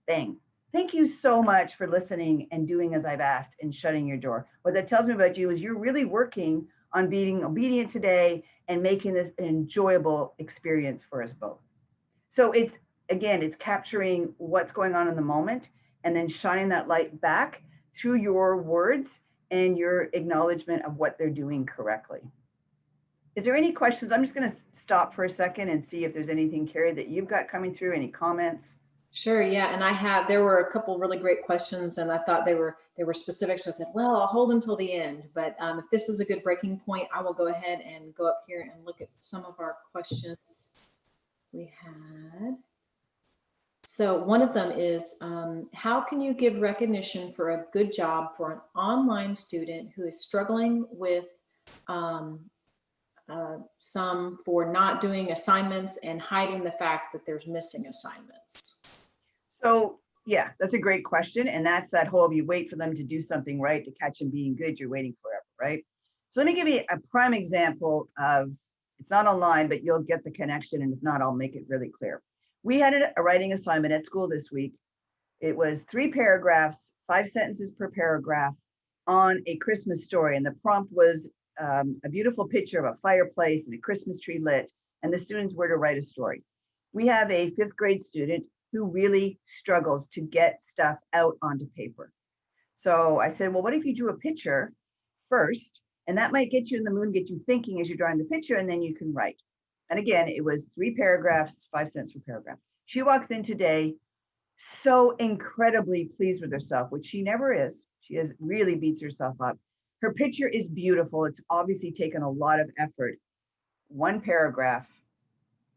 Speaker 2: Bang. Thank you so much for listening and doing as I've asked and shutting your door. What that tells me about you is you're really working on being obedient today and making this an enjoyable experience for us both. So it's capturing what's going on in the moment and then shining that light back through your words and your acknowledgement of what they're doing correctly. Is there any questions? I'm just going to stop for a second and see if there's anything, Carrie, that you've got coming through, any comments?
Speaker 1: Sure, yeah, and there were a couple really great questions, and I thought they were specific. So I said, well, I'll hold them till the end. But if this is a good breaking point, I will go ahead and go up here and look at some of our questions we had. So one of them is, how can you give recognition for a good job for an online student who is struggling with some for not doing assignments and hiding the fact that there's missing assignments?
Speaker 2: So yeah, that's a great question. And that's that whole, you wait for them to do something right to catch them being good, you're waiting forever, right? So let me give you a prime example of, it's not online, but you'll get the connection. And if not, I'll make it really clear. We had a writing assignment at school this week. It was 3 paragraphs, 5 sentences per paragraph on a Christmas story. And the prompt was a beautiful picture of a fireplace and a Christmas tree lit, and the students were to write a story. We have a 5th grade student who really struggles to get stuff out onto paper. So I said, well, what if you drew a picture first? And that might get you in the mood, get you thinking as you're drawing the picture, and then you can write. And again, it was 3 paragraphs, 5 sentences per paragraph. She walks in today so incredibly pleased with herself, which she never is. She really beats herself up. Her picture is beautiful. It's obviously taken a lot of effort. 1 paragraph,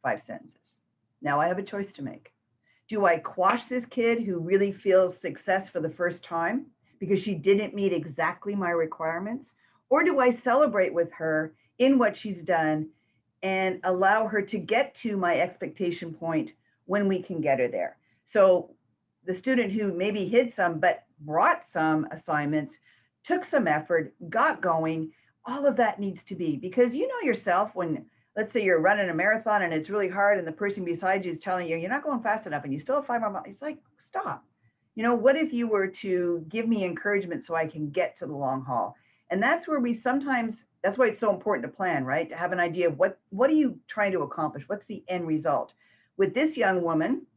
Speaker 2: 5 sentences. Now I have a choice to make. Do I quash this kid who really feels success for the first time because she didn't meet exactly my requirements? Or do I celebrate with her in what she's done and allow her to get to my expectation point when we can get her there? So the student who maybe hid some but brought some assignments took some effort, got going. All of that needs to be, because you know yourself when, let's say you're running a marathon and it's really hard and the person beside you is telling you you're not going fast enough and you still have 5 more miles. It's like, stop. You know, what if you were to give me encouragement so I can get to the long haul? And that's where we sometimes, that's why it's so important to plan, right? To have an idea of what are you trying to accomplish? What's the end result? With this young woman,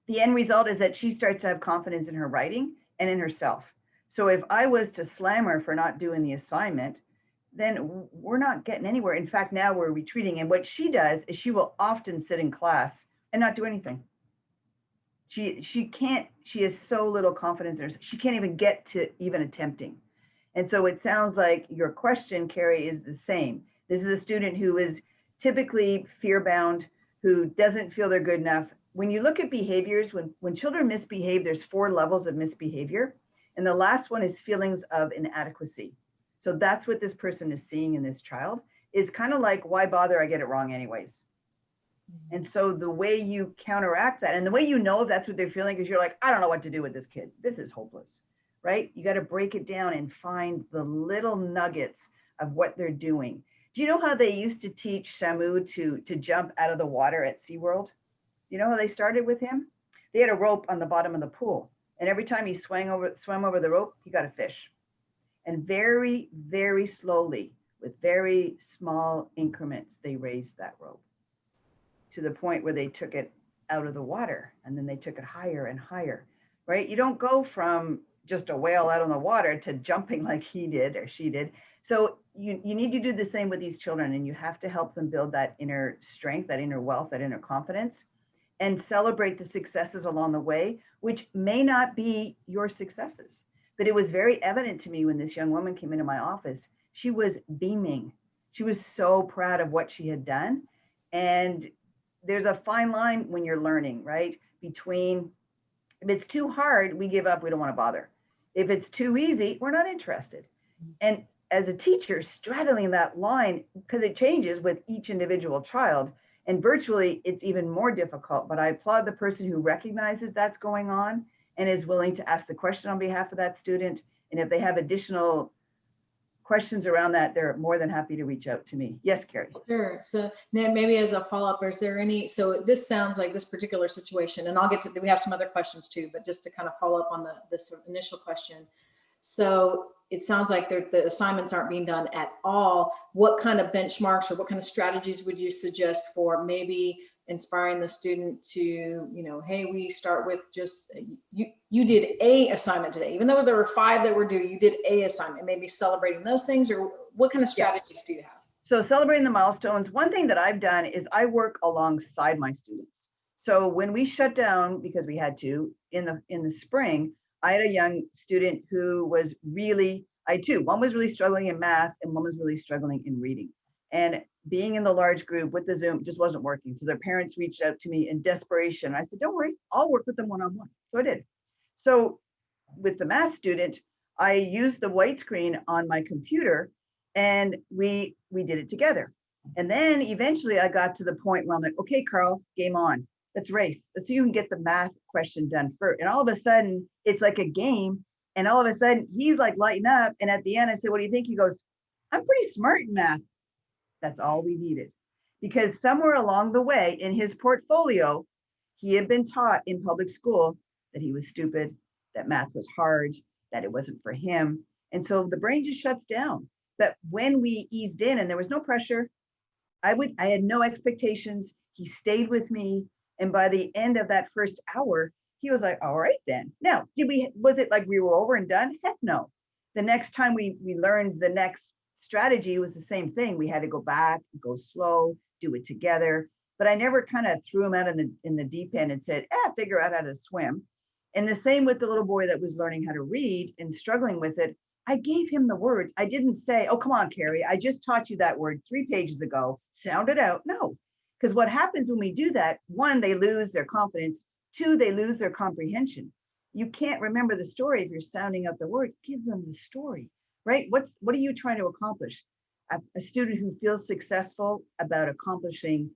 Speaker 2: the end result is that she starts to have confidence in her writing and in herself. So if I was to slam her for not doing the assignment, then we're not getting anywhere. In fact, now we're retreating. And what she does is she will often sit in class and not do anything. She has so little confidence in herself. She can't even get to even attempting. And so it sounds like your question, Carrie, is the same. This is a student who is typically fear bound, who doesn't feel they're good enough. When you look at behaviors, when children misbehave, there's 4 levels of misbehavior. And the last one is feelings of inadequacy. So that's what this person is seeing in this child, is kind of like, why bother? I get it wrong anyways. And so the way you counteract that, and the way you know if that's what they're feeling, is you're like, I don't know what to do with this kid. This is hopeless, right? You got to break it down and find the little nuggets of what they're doing. Do you know how they used to teach Samu to jump out of the water at SeaWorld? You know how they started with him? They had a rope on the bottom of the pool. And every time he swam over the rope, he got a fish. And very, very slowly, with very small increments, they raised that rope to the point where they took it out of the water, and then they took it higher and higher, right? You don't go from just a whale out on the water to jumping like he did or she did. So you need to do the same with these children, and you have to help them build that inner strength, that inner wealth, that inner confidence, and celebrate the successes along the way, which may not be your successes. But it was very evident to me when this young woman came into my office. She was beaming. She was so proud of what she had done. And there's a fine line when you're learning, right? Between, if it's too hard, we give up, we don't want to bother. If it's too easy, we're not interested. And as a teacher, straddling that line, because it changes with each individual child, and virtually it's even more difficult, but I applaud the person who recognizes that's going on and is willing to ask the question on behalf of that student. And if they have additional questions around that, they're more than happy to reach out to me. Yes, Carrie.
Speaker 1: Sure. So now maybe as a follow-up, is there any, so this sounds like this particular situation, and I'll get to, we have some other questions too, but just to kind of follow up on this initial question. So it sounds like the assignments aren't being done at all. What kind of benchmarks or what kind of strategies would you suggest for maybe inspiring the student to, you know, hey, we start with just, you did a assignment today, even though there were 5 that were due, you did a assignment, maybe celebrating those things, or what kind of strategies do you have?
Speaker 2: So celebrating the milestones, one thing that I've done is I work alongside my students. So when we shut down, because we had to, in the spring, I had a young student who was really, I had 2, one was really struggling in math and one was really struggling in reading. And being in the large group with the Zoom just wasn't working. So their parents reached out to me in desperation. I said, don't worry, I'll work with them one-on-one. So I did. So with the math student, I used the white screen on my computer and we did it together. And then eventually I got to the point where I'm like, okay, Carl, game on. Let's race. Let's see who can get the math question done first. And all of a sudden, it's like a game. And all of a sudden, he's like lighting up. And at the end, I said, what do you think? He goes, I'm pretty smart in math. That's all we needed. Because somewhere along the way in his portfolio, he had been taught in public school that he was stupid, that math was hard, that it wasn't for him. And so the brain just shuts down. But when we eased in and there was no pressure, I had no expectations. He stayed with me. And by the end of that first hour, he was like, all right, then. Now, was it like we were over and done? Heck no. The next time we learned the next strategy was the same thing. We had to go back, go slow, do it together. But I never kind of threw him out in the deep end and said, figure out how to swim. And the same with the little boy that was learning how to read and struggling with it. I gave him the words. I didn't say, oh, come on, Carrie, I just taught you that word 3 pages ago. Sound it out. No. Because what happens when we do that, 1, they lose their confidence. 2, they lose their comprehension. You can't remember the story if you're sounding out the word. Give them the story, right? What are you trying to accomplish? A student who feels successful about accomplishing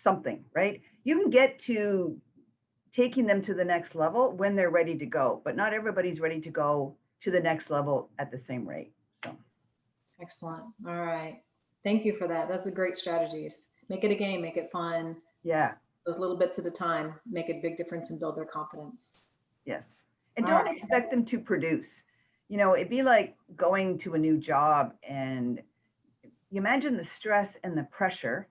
Speaker 2: something, right? You can get to taking them to the next level when they're ready to go, but not everybody's ready to go to the next level at the same rate. So
Speaker 1: Excellent. All right. Thank you for that. That's a great strategies. Make it a game, make it fun.
Speaker 2: yeah,
Speaker 1: Those little bits at a time make a big difference and build their confidence.
Speaker 2: yes. And
Speaker 1: All
Speaker 2: don't
Speaker 1: right.
Speaker 2: expect them to produce. You know, it'd be like going to a new job and you imagine the stress and the pressure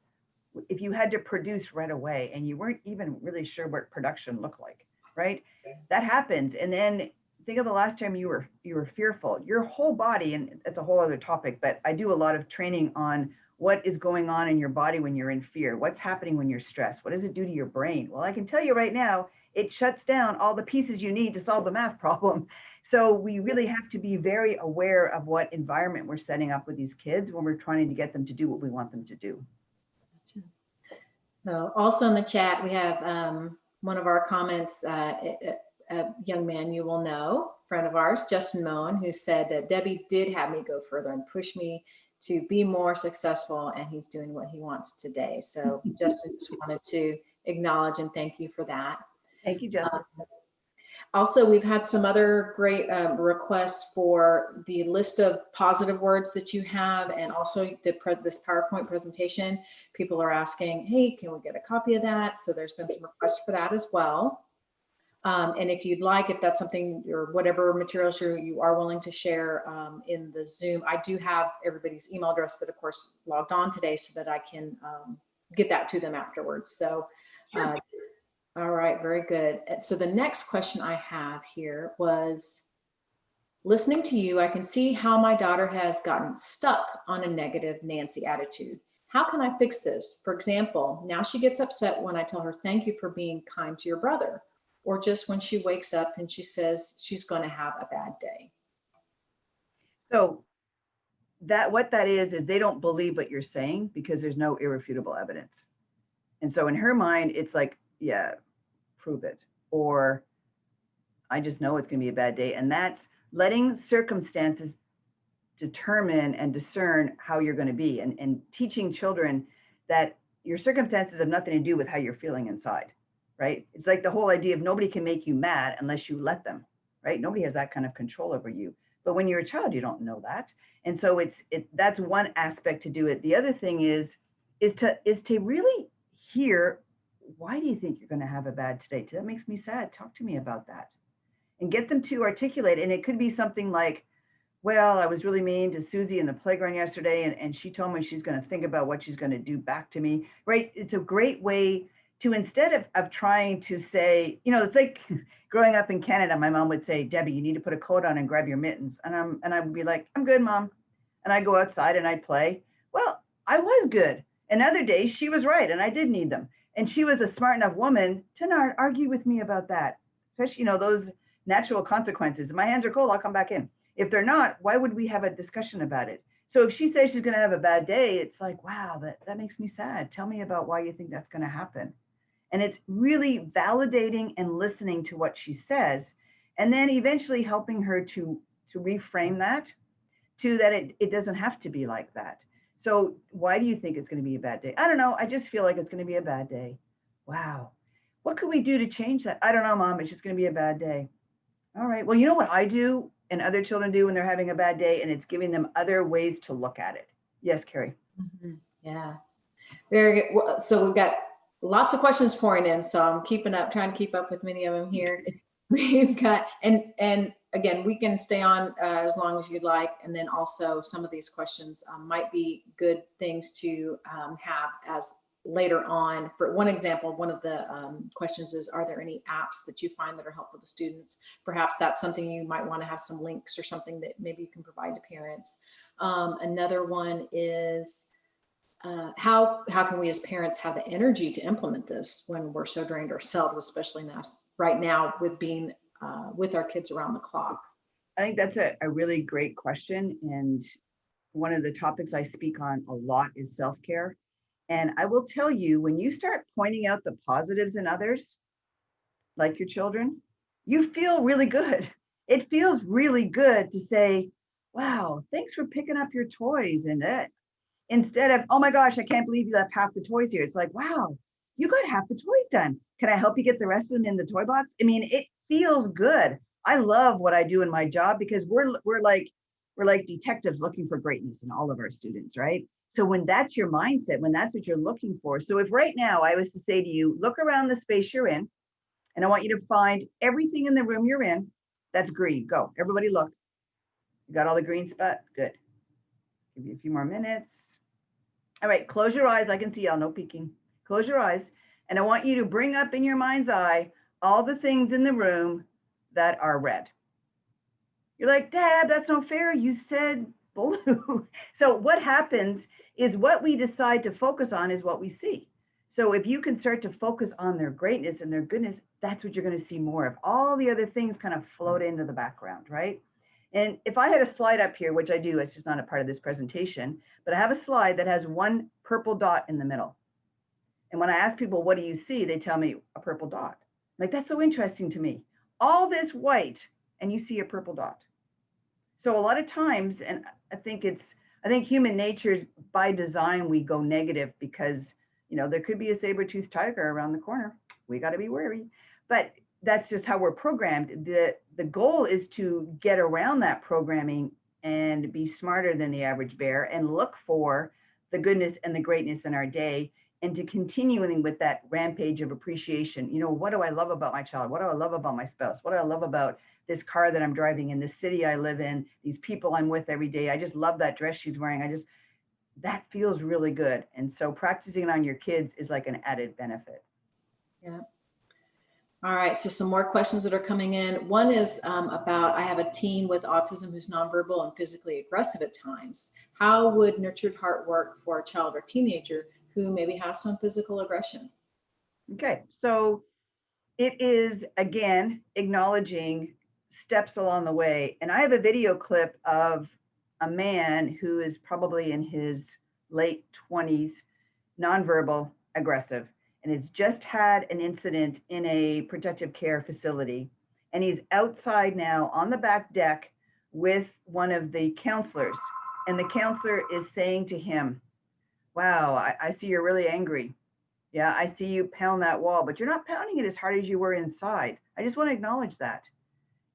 Speaker 2: if you had to produce right away and you weren't even really sure what production looked like, right? That happens. And then think of the last time you were fearful. Your whole body, and it's a whole other topic, but I do a lot of training on what is going on in your body when you're in fear. What's happening when you're stressed? What does it do to your brain? Well, I can tell you right now, it shuts down all the pieces you need to solve the math problem. So we really have to be very aware of what environment we're setting up with these kids when we're trying to get them to do what we want them to do.
Speaker 1: So also in the chat, we have one of our comments, a young man you will know, friend of ours, Justin Moen, who said that Debbie did have me go further and push me to be more successful, and he's doing what he wants today. So Justin, just wanted to acknowledge and thank you for that.
Speaker 2: Thank you, Justin.
Speaker 1: Also, we've had some other great requests for the list of positive words that you have, and also this PowerPoint presentation. People are asking, hey, can we get a copy of that? So there's been some requests for that as well. And if you'd like, if that's something or whatever materials you are willing to share in the Zoom, I do have everybody's email address that, of course, logged on today so that I can get that to them afterwards. So.
Speaker 2: Sure.
Speaker 1: All right, very good. So the next question I have here was, listening to you, I can see how my daughter has gotten stuck on a negative Nancy attitude. How can I fix this? For example, now she gets upset when I tell her, thank you for being kind to your brother, or just when she wakes up and she says she's going to have a bad day.
Speaker 2: So what that is they don't believe what you're saying because there's no irrefutable evidence. And so in her mind, it's like, yeah, prove it. Or I just know it's going to be a bad day. And that's letting circumstances determine and discern how you're going to be, and teaching children that your circumstances have nothing to do with how you're feeling inside, right? It's like the whole idea of nobody can make you mad unless you let them, right? Nobody has that kind of control over you. But when you're a child, you don't know that. And so that's one aspect to do it. The other thing is to really hear, why do you think you're going to have a bad today? That makes me sad. Talk to me about that. And get them to articulate. And it could be something like, well, I was really mean to Susie in the playground yesterday, and she told me she's going to think about what she's going to do back to me, right? It's a great way to, instead of trying to say, it's like growing up in Canada, my mom would say, Debbie, you need to put a coat on and grab your mittens. And I would be like, I'm good, Mom. And I'd go outside and I'd play. Well, I was good. And other days she was right, and I did need them. And she was a smart enough woman to not argue with me about that, especially, those natural consequences. If my hands are cold, I'll come back in. If they're not, why would we have a discussion about it? So if she says she's going to have a bad day, it's like, wow, that makes me sad. Tell me about why you think that's going to happen. And it's really validating and listening to what she says, and then eventually helping her to reframe that to that it doesn't have to be like that. So why do you think it's going to be a bad day? I don't know. I just feel like it's going to be a bad day. Wow. What could we do to change that? I don't know, Mom. It's just going to be a bad day. All right. Well, you know what I do and other children do when they're having a bad day, and it's giving them other ways to look at it. Yes, Carrie.
Speaker 1: Mm-hmm. Yeah. Very good. Well, so we've got lots of questions pouring in, so I'm trying to keep up with many of them here. We've got, and again, we can stay on as long as you'd like. And then also some of these questions might be good things to have as later on. For one example, one of the questions is, are there any apps that you find that are helpful to students? Perhaps that's something you might want to have some links or something that maybe you can provide to parents. Another one is, how can we as parents have the energy to implement this when we're so drained ourselves, especially right now with being with our kids around the clock?
Speaker 2: I think that's a really great question. And one of the topics I speak on a lot is self-care. And I will tell you, when you start pointing out the positives in others, like your children, you feel really good. It feels really good to say, wow, thanks for picking up your toys. And that, instead of, oh my gosh, I can't believe you left half the toys here. It's like, wow, you got half the toys done. Can I help you get the rest of them in the toy box? I mean, it feels good I love what I do in my job because we're like detectives looking for greatness in all of our students, right? So when that's your mindset, when that's what you're looking for. So if right now I was to say to you, look around the space you're in, and I want you to find everything in the room you're in that's green. Go. Everybody look. You got all the green spot? Good. Give you a few more minutes. All right, close your eyes. I can see y'all, no peeking. Close your eyes. And I want you to bring up in your mind's eye all the things in the room that are red. You're like, Dad, that's not fair. You said blue. So what happens is what we decide to focus on is what we see. So if you can start to focus on their greatness and their goodness, that's what you're going to see more of. All the other things kind of float into the background, right? And if I had a slide up here, which I do, it's just not a part of this presentation, but I have a slide that has one purple dot in the middle. And when I ask people, what do you see? They tell me a purple dot. Like, that's so interesting to me. All this white and you see a purple dot. So a lot of times, and I think human nature is by design, we go negative because, there could be a saber-toothed tiger around the corner. We got to be wary, but that's just how we're programmed. The goal is to get around that programming and be smarter than the average bear and look for the goodness and the greatness in our day, and to continuing with that rampage of appreciation. What do I love about my child? What do I love about my spouse? What do I love about this car that I'm driving in, this city I live in, these people I'm with every day? I just love that dress she's wearing. That feels really good. And so practicing it on your kids is like an added benefit.
Speaker 1: Yeah. All right, so some more questions that are coming in. One is about, I have a teen with autism who's nonverbal and physically aggressive at times. How would Nurtured Heart work for a child or teenager who maybe has some physical aggression?
Speaker 2: Okay, so it is, again, acknowledging steps along the way. And I have a video clip of a man who is probably in his late 20s, nonverbal, aggressive, and has just had an incident in a protective care facility. And he's outside now on the back deck with one of the counselors. And the counselor is saying to him, wow, I see you're really angry. Yeah, I see you pound that wall, but you're not pounding it as hard as you were inside. I just want to acknowledge that.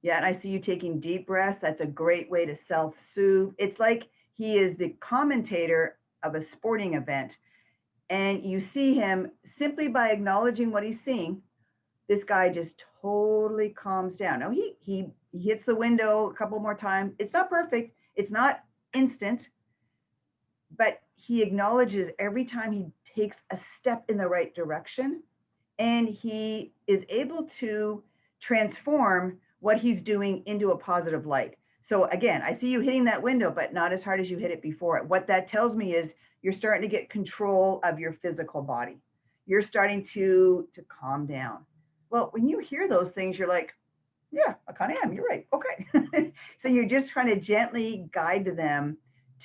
Speaker 2: Yeah, and I see you taking deep breaths. That's a great way to self-soothe. It's like he is the commentator of a sporting event. And you see him simply by acknowledging what he's seeing, this guy just totally calms down. Now he hits the window a couple more times. It's not perfect. It's not instant, but he acknowledges every time he takes a step in the right direction, and he is able to transform what he's doing into a positive light. So again, I see you hitting that window, but not as hard as you hit it before. What that tells me is you're starting to get control of your physical body. You're starting to calm down. Well, when you hear those things, you're like, yeah, I kind of am. You're right. Okay. So you're just trying to gently guide them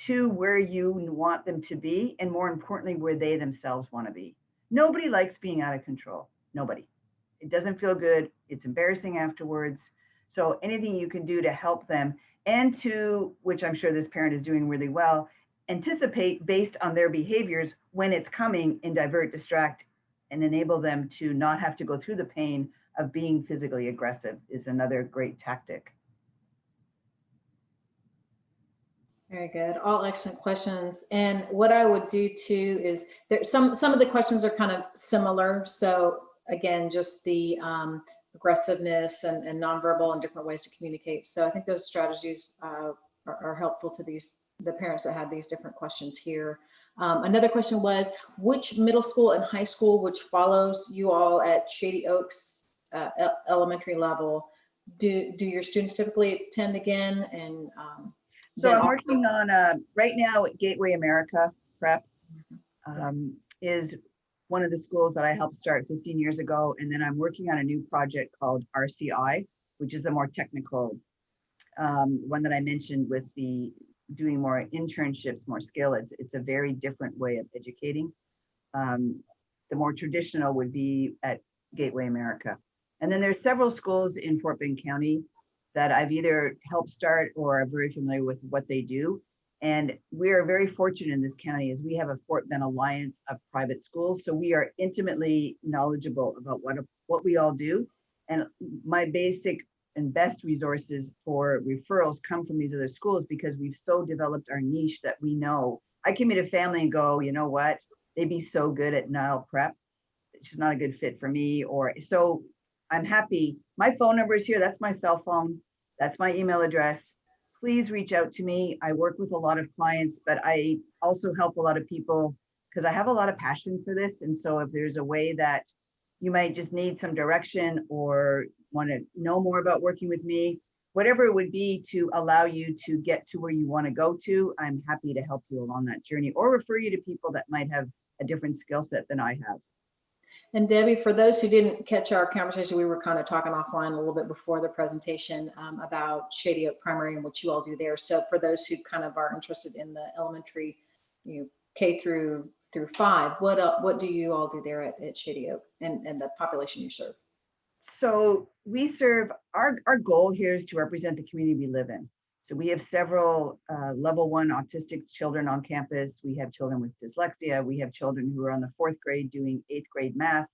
Speaker 2: to where you want them to be, and more importantly, where they themselves want to be. Nobody likes being out of control. Nobody. It doesn't feel good. It's embarrassing afterwards. So anything you can do to help them, and to, which I'm sure this parent is doing really well, anticipate based on their behaviors when it's coming, and divert, distract, and enable them to not have to go through the pain of being physically aggressive is another great tactic.
Speaker 1: Very good. All excellent questions. And what I would do too is there some of the questions are kind of similar. So again, just the aggressiveness and nonverbal and different ways to communicate. So I think those strategies are helpful to the parents that had these different questions here. Another question was, which middle school and high school, which follows you all at Shady Oaks elementary level, do your students typically attend again? And
Speaker 2: so I'm working on right now at Gateway America Prep is one of the schools that I helped start 15 years ago. And then I'm working on a new project called RCI, which is a more technical one that I mentioned with the doing more internships, more skill. It's a very different way of educating. The more traditional would be at Gateway America. And then there's several schools in Fort Bend County that I've either helped start or are very familiar with what they do. And we are very fortunate in this county as we have a Fort Bend Alliance of private schools. So we are intimately knowledgeable about what we all do. And my basic and best resources for referrals come from these other schools because we've so developed our niche that we know. I can meet a family and go, you know what, they'd be so good at Nile Prep. She's not a good fit for me. Or so I'm happy. My phone number is here. That's my cell phone. That's my email address. Please reach out to me. I work with a lot of clients, but I also help a lot of people because I have a lot of passion for this. And so if there's a way that you might just need some direction or want to know more about working with me, whatever it would be to allow you to get to where you want to go to, I'm happy to help you along that journey or refer you to people that might have a different skill set than I have.
Speaker 1: And Debbie, for those who didn't catch our conversation, we were kind of talking offline a little bit before the presentation about Shady Oak Primary and what you all do there. So for those who kind of are interested in the elementary, K through 5, what do you all do there at Shady Oak and the population you serve?
Speaker 2: So we serve, our goal here is to represent the community we live in. So we have several level 1 autistic children on campus. We have children with dyslexia. We have children who are on the 4th grade doing 8th grade math.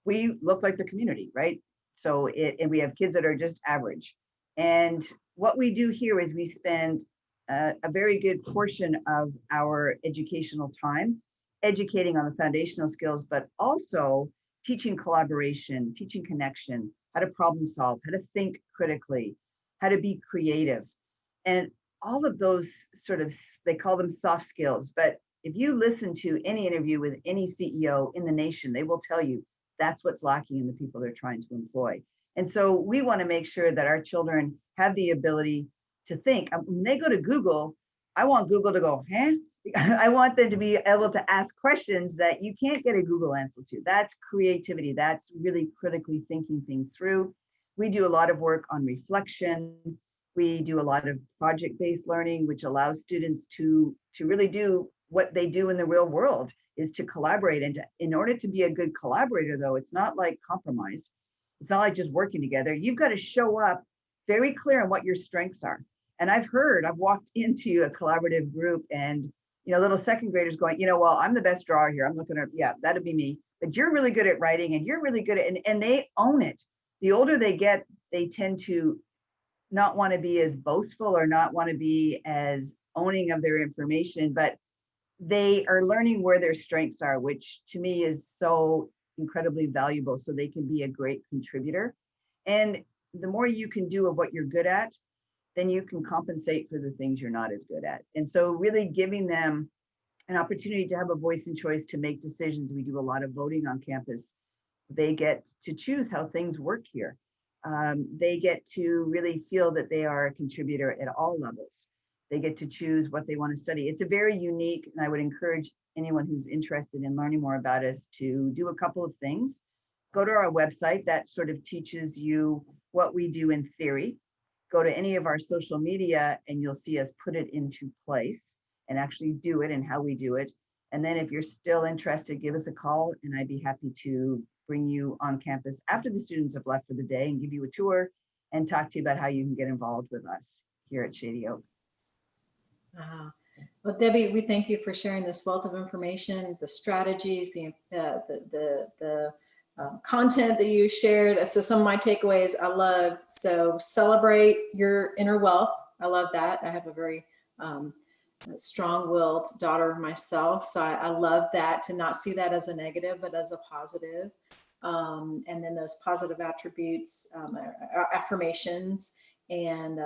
Speaker 2: We look like the community, right? So and we have kids that are just average. And what we do here is we spend a very good portion of our educational time educating on the foundational skills, but also teaching collaboration, teaching connection, how to problem solve, how to think critically, how to be creative. And all of those sort of, they call them soft skills, but if you listen to any interview with any CEO in the nation, they will tell you that's what's lacking in the people they're trying to employ. And so we want to make sure that our children have the ability to think. When they go to Google, I want Google to go, huh? I want them to be able to ask questions that you can't get a Google answer to. That's creativity. That's really critically thinking things through. We do a lot of work on reflection. We do a lot of project-based learning, which allows students to really do what they do in the real world, is to collaborate. And in order to be a good collaborator, though, it's not like compromise. It's not like just working together. You've got to show up very clear on what your strengths are. And I've walked into a collaborative group and little 2nd graders going, well, I'm the best drawer here. I'm looking at, yeah, that'd be me. But you're really good at writing and you're really good at, and they own it. The older they get, they tend to not want to be as boastful or not want to be as owning of their information, but they are learning where their strengths are, which to me is so incredibly valuable so they can be a great contributor. And the more you can do of what you're good at, then you can compensate for the things you're not as good at. And so really giving them an opportunity to have a voice and choice to make decisions. We do a lot of voting on campus. They get to choose how things work here. They get to really feel that they are a contributor at all levels. They get to choose what they want to study. It's a very unique, and I would encourage anyone who's interested in learning more about us to do a couple of things. Go to our website that sort of teaches you what we do in theory. Go to any of our social media and you'll see us put it into place and actually do it and how we do it. And then if you're still interested, give us a call and I'd be happy to bring you on campus after the students have left for the day and give you a tour and talk to you about how you can get involved with us here at Shady Oak.
Speaker 1: Well, Debbie, we thank you for sharing this wealth of information, the strategies, the content that you shared. So some of my takeaways I loved. So celebrate your inner wealth. I love that. I have a very strong-willed daughter myself. So I love that, to not see that as a negative, but as a positive. And then those positive attributes, affirmations, and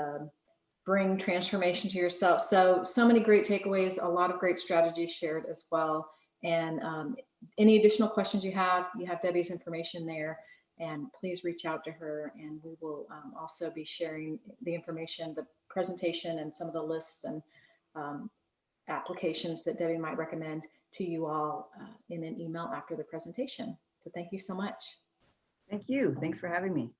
Speaker 1: bring transformation to yourself. So many great takeaways, a lot of great strategies shared as well. And any additional questions you have Debbie's information there, and please reach out to her, and we will also be sharing the information, the presentation, and some of the lists and applications that Debbie might recommend to you all in an email after the presentation. So thank you so much.
Speaker 2: Thank you. Thanks for having me.